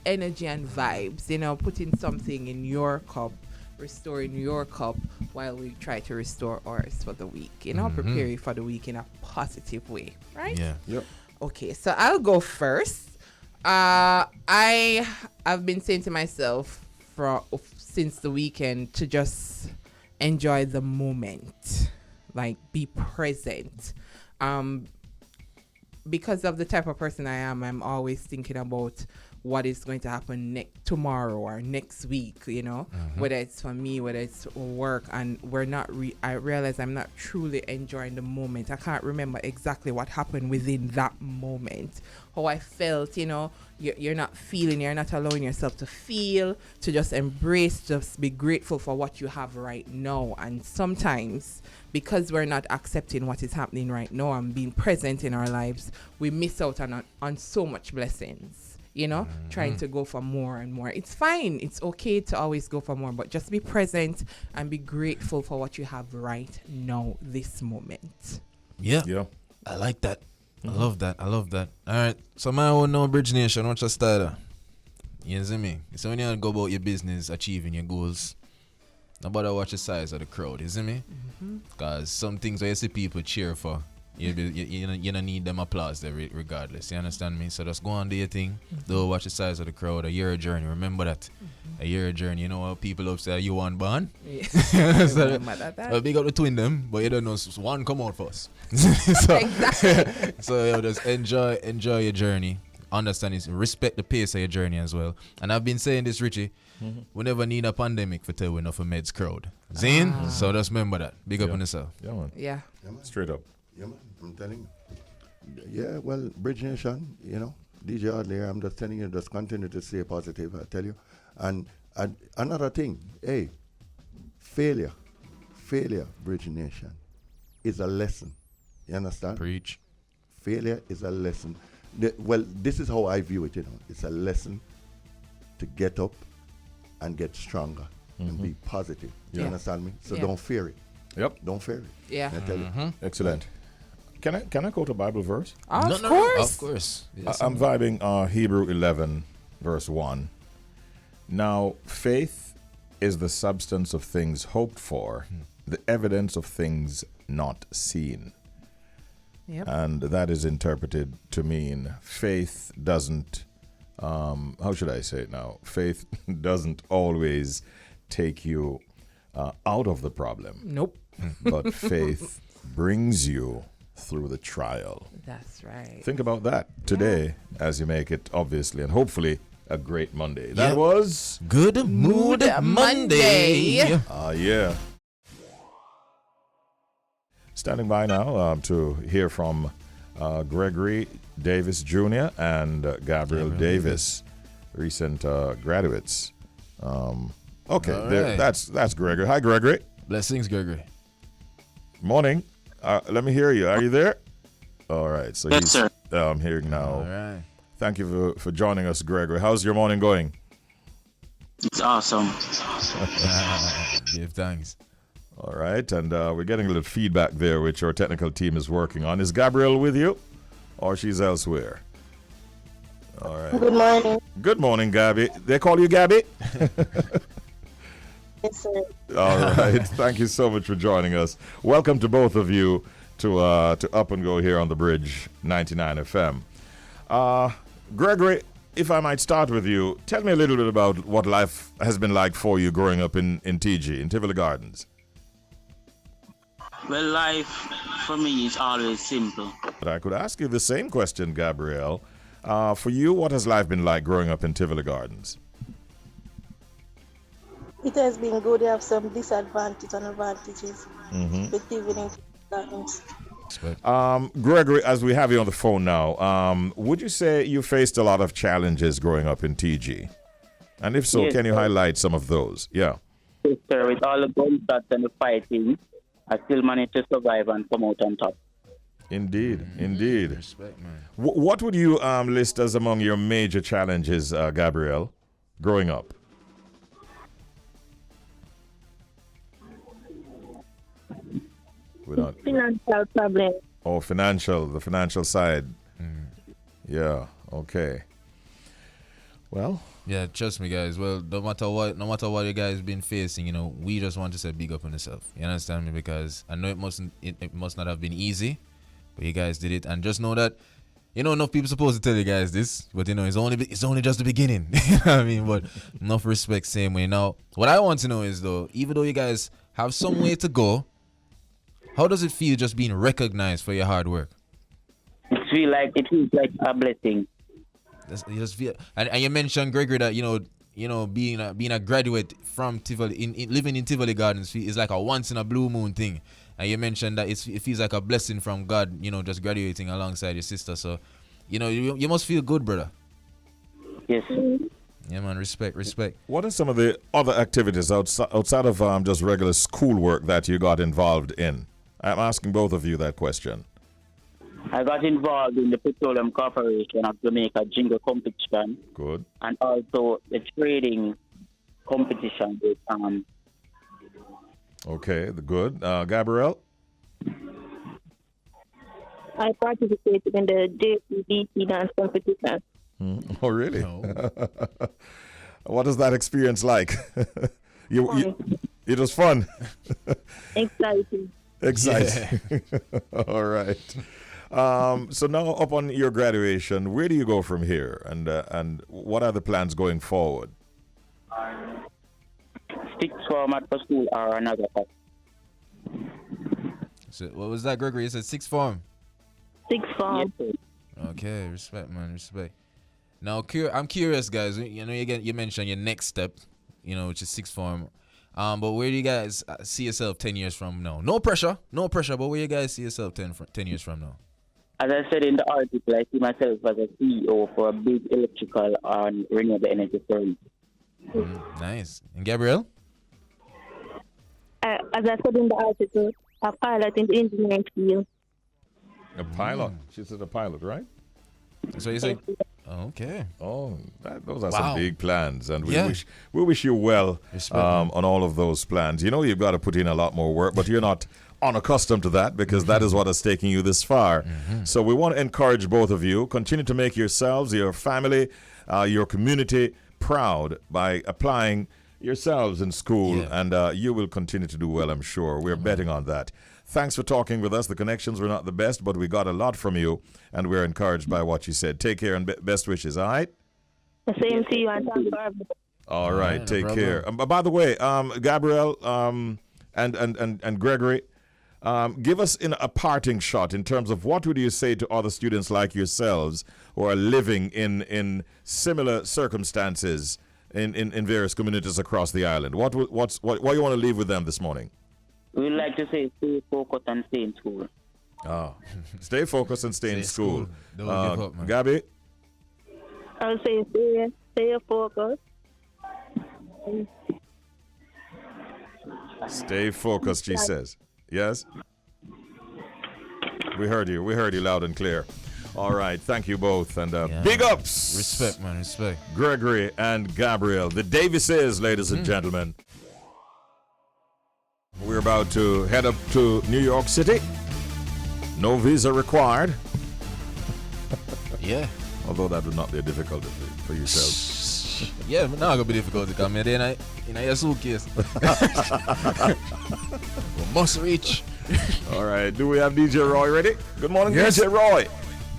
energy and vibes. Putting something in your cup, restoring your cup while we try to restore ours for the week. Prepare you for the week in a positive way, right? Yeah. Yep. Okay, so I'll go first. I've been saying to myself since the weekend to just enjoy the moment, like be present. Because of the type of person I am, I'm always thinking about what is going to happen tomorrow or next week, whether it's for me, whether it's work, and I realize I'm not truly enjoying the moment. I can't remember exactly what happened within that moment, how I felt, you're not allowing yourself to feel, to just embrace, just be grateful for what you have right now. And sometimes, because we're not accepting what is happening right now and being present in our lives, we miss out on so much blessings. Trying to go for more and more. It's fine. It's okay to always go for more, but just be present and be grateful for what you have right now, this moment. Yeah. I like that. I love that. All right. So my own no Bridge Nation, what's your style? You see me? So when you go about your business, achieving your goals, nobody watch the size of the crowd, you see me? Because some things where you see people cheer for, you don't need them applause there regardless. You understand me? So just go on do your thing. Don't watch the size of the crowd. A year journey. Remember that. A year journey. You know how people upset you one born? Yeah. So, well, big up the twin them, but you don't know one come out first. So, Exactly. so just enjoy your journey. Understand it. Respect the pace of your journey as well. And I've been saying this, Richie. We never need a pandemic for tell we enough of meds crowd. Zine? So just remember that. Big up on yourself. Yeah, man. Yeah. Straight up. Yeah, man, I'm telling you. Yeah, well, Bridge Nation, you know, DJ Audley, I'm just telling you, just continue to stay positive, I tell you. And another thing, hey, failure, Bridge Nation, is a lesson. You understand? Preach. Failure is a lesson. Well, this is how I view it, you know. It's a lesson to get up and get stronger and be positive. You understand me? So don't fear it. Yep. Don't fear it. Yeah. I tell you. Excellent. Can I quote a Bible verse? Of course. Of course. Yes, I'm vibing Hebrew 11, verse 1. Now, faith is the substance of things hoped for, the evidence of things not seen. Yep. And that is interpreted to mean faith doesn't, how should I say it now? Faith doesn't always take you out of the problem. Nope. But faith brings you through the trial. That's right. Think about that today as you make it, obviously, and hopefully a great Monday. That Yep. was Good Mood Monday. Monday. yeah. Standing by now to hear from Gregory Davis Jr. and Gabrielle Davis, recent graduates. Okay, All there, right. that's Gregory. Hi, Gregory. Blessings, Gregory. Morning. Let me hear you. Are you there? All right. So Yes, sir. I'm hearing now. All right. Thank you for joining us, Gregory. How's your morning going? It's awesome. Give thanks. All right, and we're getting a little feedback there, which our technical team is working on. Is Gabrielle with you, or she's elsewhere? All right. Good morning. Good morning, Gabby. They call you Gabby? Yes, sir. All right. Thank you so much for joining us. Welcome to both of you to Up and Go here on the Bridge 99 FM. Gregory, if I might start with you, tell me a little bit about what life has been like for you growing up in TG, in Tivoli Gardens. Well, life for me is always simple. But I could ask you the same question, Gabrielle. For you, what has life been like growing up in Tivoli Gardens? It has been good. You have some disadvantages and advantages with living in gardens. Gregory, as we have you on the phone now, would you say you faced a lot of challenges growing up in TG? And if so, Yes, can you sir. highlight some of those? Yeah. Yes, sir, with all the gunshots and the fighting, I still managed to survive and come out on top. Indeed, indeed. Respect, man. What would you list as among your major challenges, Gabrielle, growing up? Without, Financial problems. oh, the financial side. Yeah, okay. Well, Yeah, trust me, guys. Well, no matter what you guys been facing, you know, we just want to say big up on yourself. You understand me? Because I know it must not have been easy, but you guys did it, and just know that, you know, enough people supposed to tell you guys this, but you know, it's only just the beginning. You know what I mean? But enough respect, same way. Now, what I want to know is though, even though you guys have some way to go, how does it feel just being recognized for your hard work? It feels like a blessing. You just feel, and you mentioned, Gregory, that you know being a graduate from Tivoli, in living in Tivoli Gardens is like a once in a blue moon thing. And you mentioned that it feels like a blessing from God, you know, just graduating alongside your sister. So, you know, you must feel good, brother. Yes. Yeah, man. Respect. what are some of the other activities outside of just regular schoolwork that you got involved in? I'm asking both of you that question. I got involved in the Petroleum Corporation of Jamaica jingle competition Good. and also the trading competition with Okay, good. Gabrielle? I participated in the JCDC dance competition. Oh, really? No. What is that experience like? It was fun. Exciting. Exciting. All right. So now upon your graduation, where do you go from here, and what are the plans going forward? Sixth form at the school or another class. So what was that, Gregory? You said sixth form. Sixth form. Yes, Okay, respect, man, respect. Now, I'm curious, guys. You know, you mentioned your next step, which is sixth form. But where do you guys see yourself 10 years from now? No pressure, but where you guys see yourself 10 years from now? As I said in the article, I see myself as a CEO for a big electrical and renewable energy firm. Nice. And Gabrielle? As I said in the article, a pilot in the engineering field. A pilot. She said a pilot, right? So you say, okay. Oh, those are Wow. some big plans, and we wish you well on all of those plans. You've got to put in a lot more work, but you're not unaccustomed to that because that is what is taking you this far. So we want to encourage both of you. Continue to make yourselves, your family, your community proud by applying yourselves in school, and you will continue to do well, I'm sure. We're betting on that. Thanks for talking with us. The connections were not the best, but we got a lot from you, and we're encouraged by what you said. Take care and best wishes, all right? The same to you, and thank you. All right, no take problem. care. By the way, Gabrielle and Gregory, give us in a parting shot in terms of what would you say to other students like yourselves who are living in similar circumstances in various communities across the island. What you want to leave with them this morning? We'd like to say stay focused and stay in school. Stay focused and stay in school. Don't give up, man. Gabby? I'll say stay focused. Stay focused, she says. Yes? We heard you loud and clear. All right, thank you both, and big ups. Respect, man, respect. Gregory and Gabrielle, the Davises, ladies and gentlemen. We're about to head up to New York City. No visa required. Yeah. Although that would not be a difficulty for yourself. Yeah, but now it's going to be difficult to come in in your suitcase. We must reach. All right, do we have DJ Roy ready? Good morning, Yes. DJ Roy.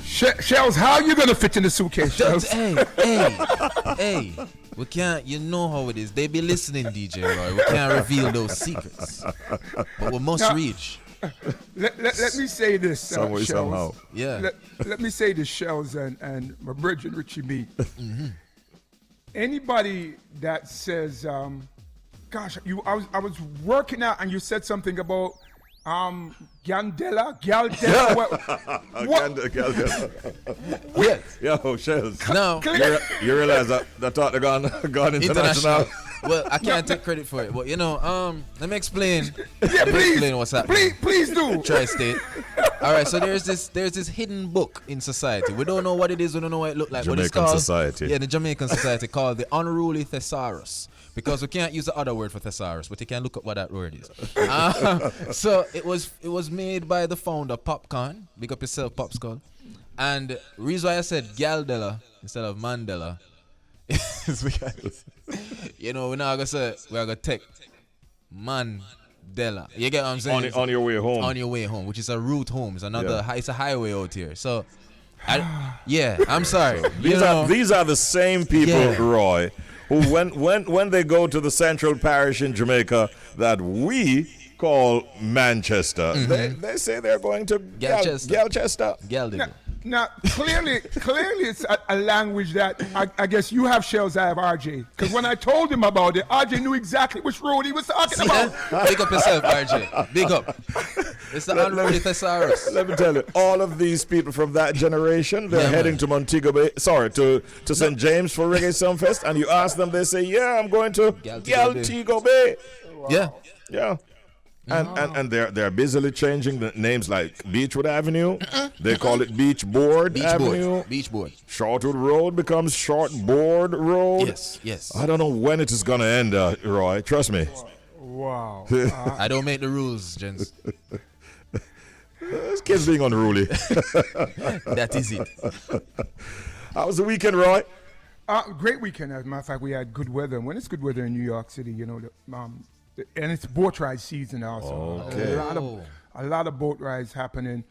Shells, how are you going to fit in the suitcase, Shells? Hey. We can't, you know how it is. They be listening, DJ Roy. We can't reveal those secrets. But we must reach. Let me say this, Some way, Shells. somehow. Yeah. Let me say this, Shells, and my brethren, Richie B. Anybody that says, gosh, I was working out and you said something about Galdella. What? Galdella. Yes. Yo, Shells. No. You realize that thought they gone international. Well, I can't take credit for it, but let me explain. Yeah, please. Explain what's happening. Please do. Tri-state. All right, so there's this hidden book in society. We don't know what it is. We don't know what it looks like. But it's Jamaican called, society. Yeah, the Jamaican society called the unruly thesaurus. Because we can't use the other word for thesaurus, but you can look up what that word is. So it was made by the founder, Popcorn. Big up yourself, Popskull. And the reason why I said Galdella instead of Mandela is because, we're not going to say, we're going to take Mandela. You get what I'm saying? On your way home. On your way home, which is a route home. It's it's a highway out here. So, I'm sorry. These are the same people, Roy, who when they go to the central parish in Jamaica that we call Manchester, they say they're going to Galchester. Now, clearly, it's a language that I guess you have, Shells, I have RJ. Because when I told him about it, RJ knew exactly which road he was talking about. Big up yourself, RJ. Big up. It's the unruly thesaurus. Let me tell you, all of these people from that generation, they're heading to Montego Bay, to St. James for Reggae Sumfest, and you ask them, they say, yeah, I'm going to Montego Bay. Wow. Yeah. And they're busily changing the names like Beechwood Avenue. They call it Beachboard Avenue. Beachboard. Shortwood Road becomes Shortboard Road. Yes. I don't know when it is going to end, Roy. Trust me. Wow. I don't make the rules, gents. This kid's being unruly. That is it. How was the weekend, Roy? Great weekend. As a matter of fact, we had good weather. When it's good weather in New York City, you know, and it's boat ride season also. Okay. A lot of boat rides happening.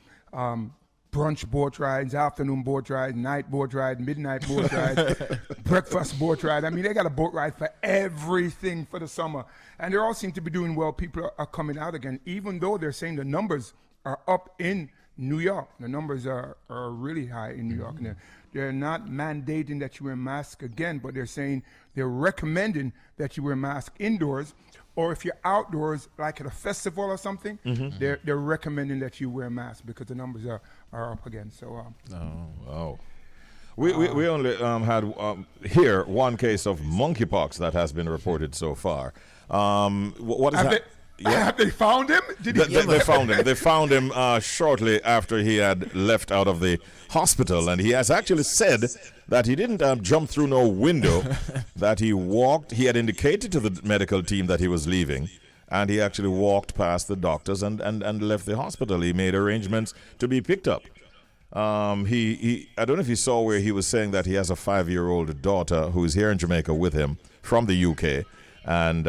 Brunch boat rides, afternoon boat ride, night boat ride, midnight boat ride, breakfast boat ride. I mean, they got a boat ride for everything for the summer. And they all seem to be doing well. People are coming out again, even though they're saying the numbers are up in New York. The numbers are really high in New York. And they're not mandating that you wear a mask again, but they're saying they're recommending that you wear a mask indoors. Or if you're outdoors, like at a festival or something, they're recommending that you wear a mask because the numbers are up again. So, wow. We only had here one case of monkeypox that has been reported so far. What is that? Have they found him? They found him. They found him shortly after he had left out of the hospital, and he has actually said that he didn't jump through no window, that he walked. He had indicated to the medical team that he was leaving, and he actually walked past the doctors and left the hospital. He made arrangements to be picked up. He I don't know if you saw where he was saying that he has a 5-year-old daughter who is here in Jamaica with him from the UK, and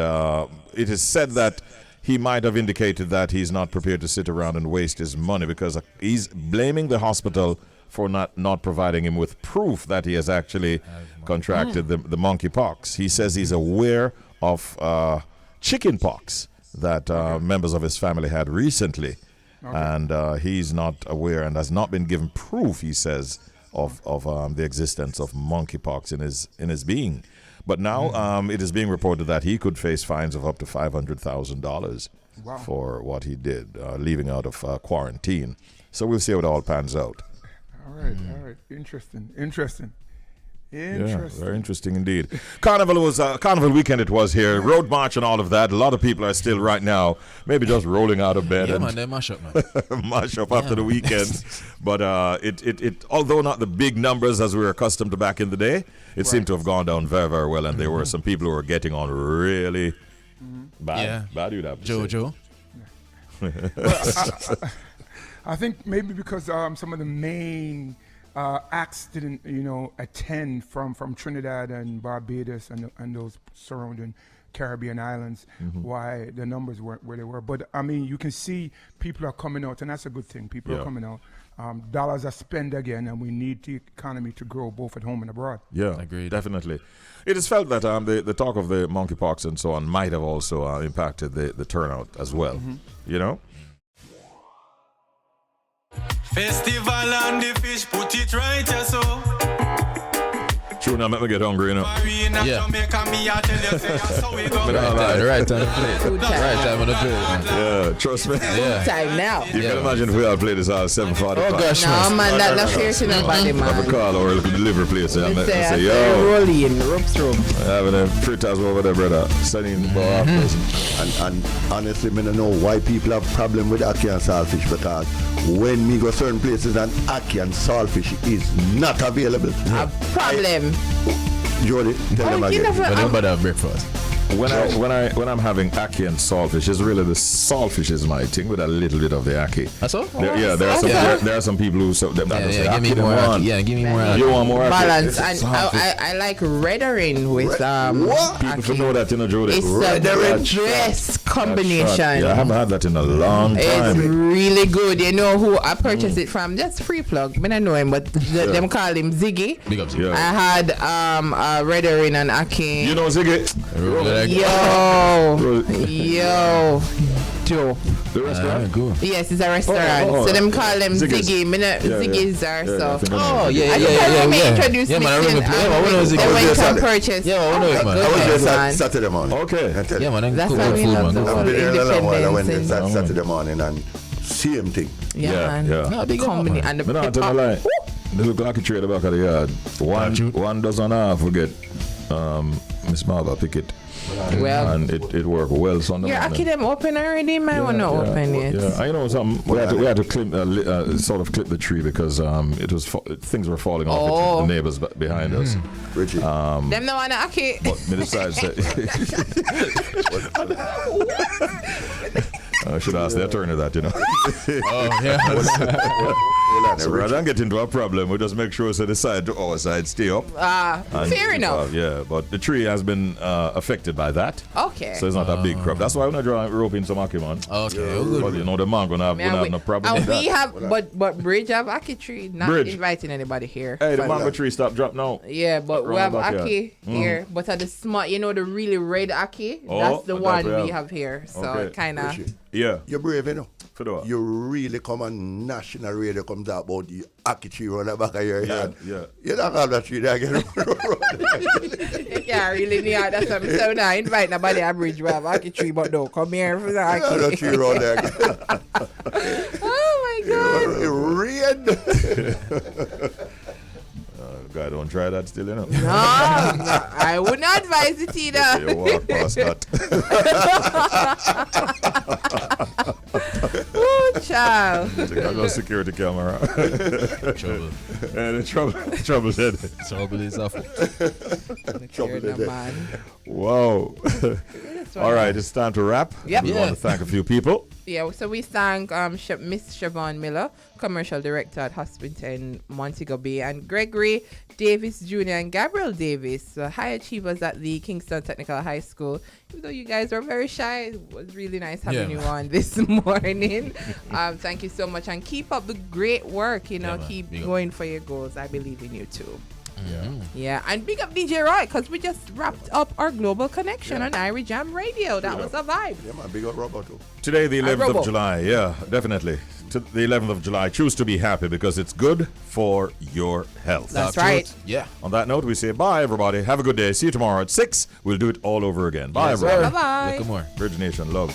it is said that he might have indicated that he's not prepared to sit around and waste his money because he's blaming the hospital for not providing him with proof that he has actually contracted the monkeypox. He says he's aware of chicken pox that members of his family had recently, and he's not aware and has not been given proof, he says, of the existence of monkeypox in his being. But now it is being reported that he could face fines of up to $500,000 for what he did, leaving out of quarantine. So we'll see how it all pans out. All right. Interesting. Yeah, very interesting indeed. Carnival weekend it was here. Road march and all of that. A lot of people are still right now maybe just rolling out of bed. Yeah, and man, they mash up, man. Mash up after the weekend. But it although not the big numbers as we were accustomed to back in the day, it seemed to have gone down very, very well. And there were some people who were getting on really bad. Yeah. Bad, you'd have to Jojo. I think maybe because some of the main acts didn't, attend from Trinidad and Barbados and those surrounding Caribbean islands, why the numbers weren't where they were. But, I mean, you can see people are coming out, and that's a good thing. People are coming out. Dollars are spent again, and we need the economy to grow both at home and abroad. Yeah, agreed. Definitely. It is felt that the talk of the monkeypox and so on might have also impacted the turnout as well, you know? Festival on the fish, put it right, yeah, so. True, now make me get hungry, you know. Yeah. Right time to play. Right time to play. Yeah, trust me. Yeah. Time now. You can imagine if we all play this hour 7:45. Oh gosh, no, man, that's not fair to nobody, man. Have a call or a delivery place. And say, yo, rolling, ropes. having a fritters over there, brother. Studying the bar after. And honestly, I don't know why people have problem with ackee and saltfish, because when me go certain places and ackee and saltfish is not available. A problem. Jody, tell them again. Nobody have breakfast. When I'm having ackee and saltfish, it's really the saltfish is my thing with a little bit of the ackee. That's all? There are some people who say give me more ackee. Yeah, give me more ackee. You want more ackee? Balance. And I like reddering with People should know that, Jody. It's the best combination. Yeah, I haven't had that in a long time. It's really good. You know who I purchased it from? Just free plug. I don't know him, but them call him Ziggy. Big up Ziggy. I had reddering and ackee. You know Ziggy? Yo. Joe. The restaurant? Cool. Yes, it's a restaurant. So them call them Ziggy. Ziggy's are so. Oh, yeah. Introduce me. Man, I remember They went and purchased. Yeah, I know it, man. I was there Saturday morning. Okay. Yeah, man, that's cool why we food, have man. the I've been there a long while. I went there independence. Saturday morning and same thing. Yeah, man. No, big up, Company man. and the Me not tell you lie. They look like a tree at the back of the yard. One dozen half we get Miss Marva pick it. Well, and it worked well Sunday your morning. ackee them open already, man. We're not open yet. Yeah, I know something. We had to clip, sort of clip the tree because it was things were falling off the neighbors behind us. Richie. Them no want ackee. But me decide I should ask the attorney that, you know. Oh, yeah. So rather than get into a problem, we just make sure so the side to our side stay up. Fair enough. Yeah, but the tree has been affected by that. Okay. So it's not a big crop. That's why we're not drawing rope in some Aki, man. Okay. But you know, the man gonna have no problem with that. We have, but Bridge have Aki tree. Not inviting anybody here. Hey, the mango tree stop drop now. Yeah, but we have Aki here. But at the smart, you know, the really red Aki, that's the one we have here. So kind of. Yeah. You're brave, you know. For you really come on national radio comes out about the Aki tree on the back of your head. Yeah. You don't have that tree there again. You can't really need that's what I'm saying. So now invite nobody at Bridge. We have Aki tree, but no, come here for the Aki. That tree around there. Oh my God. Rain. Guy, don't try that still, you know. No, I would not advise it either. You walk past that. Oh, child. I got a security camera. Trouble. And the trouble's head. Trouble is off. Trouble is man. Wow. All right, it's time to wrap. Yep. We want to thank a few people. Yeah, so we thank Miss Chevaughn Miller, Commercial Director at Hospiten, Montego Bay, and Gregory Davis Jr. and Gabrielle Davis, high achievers at the Kingston Technical High School. Even though you guys were very shy, it was really nice having you on this morning. Thank you so much, and keep up the great work. You know, keep going for your goals. I believe in you too. Yeah, and big up DJ Roy, because we just wrapped up our global connection on Irie Jam Radio. That was a vibe. Yeah, man, big up Robbo too. Today, the 11th Robbo. of July. Yeah, definitely. To the 11th of July. Choose to be happy because it's good for your health. That's right. Yeah. On that note, we say bye, everybody. Have a good day. See you tomorrow at 6. We'll do it all over again. Bye, everybody. Bye-bye. Look more. Bridge Nation, love.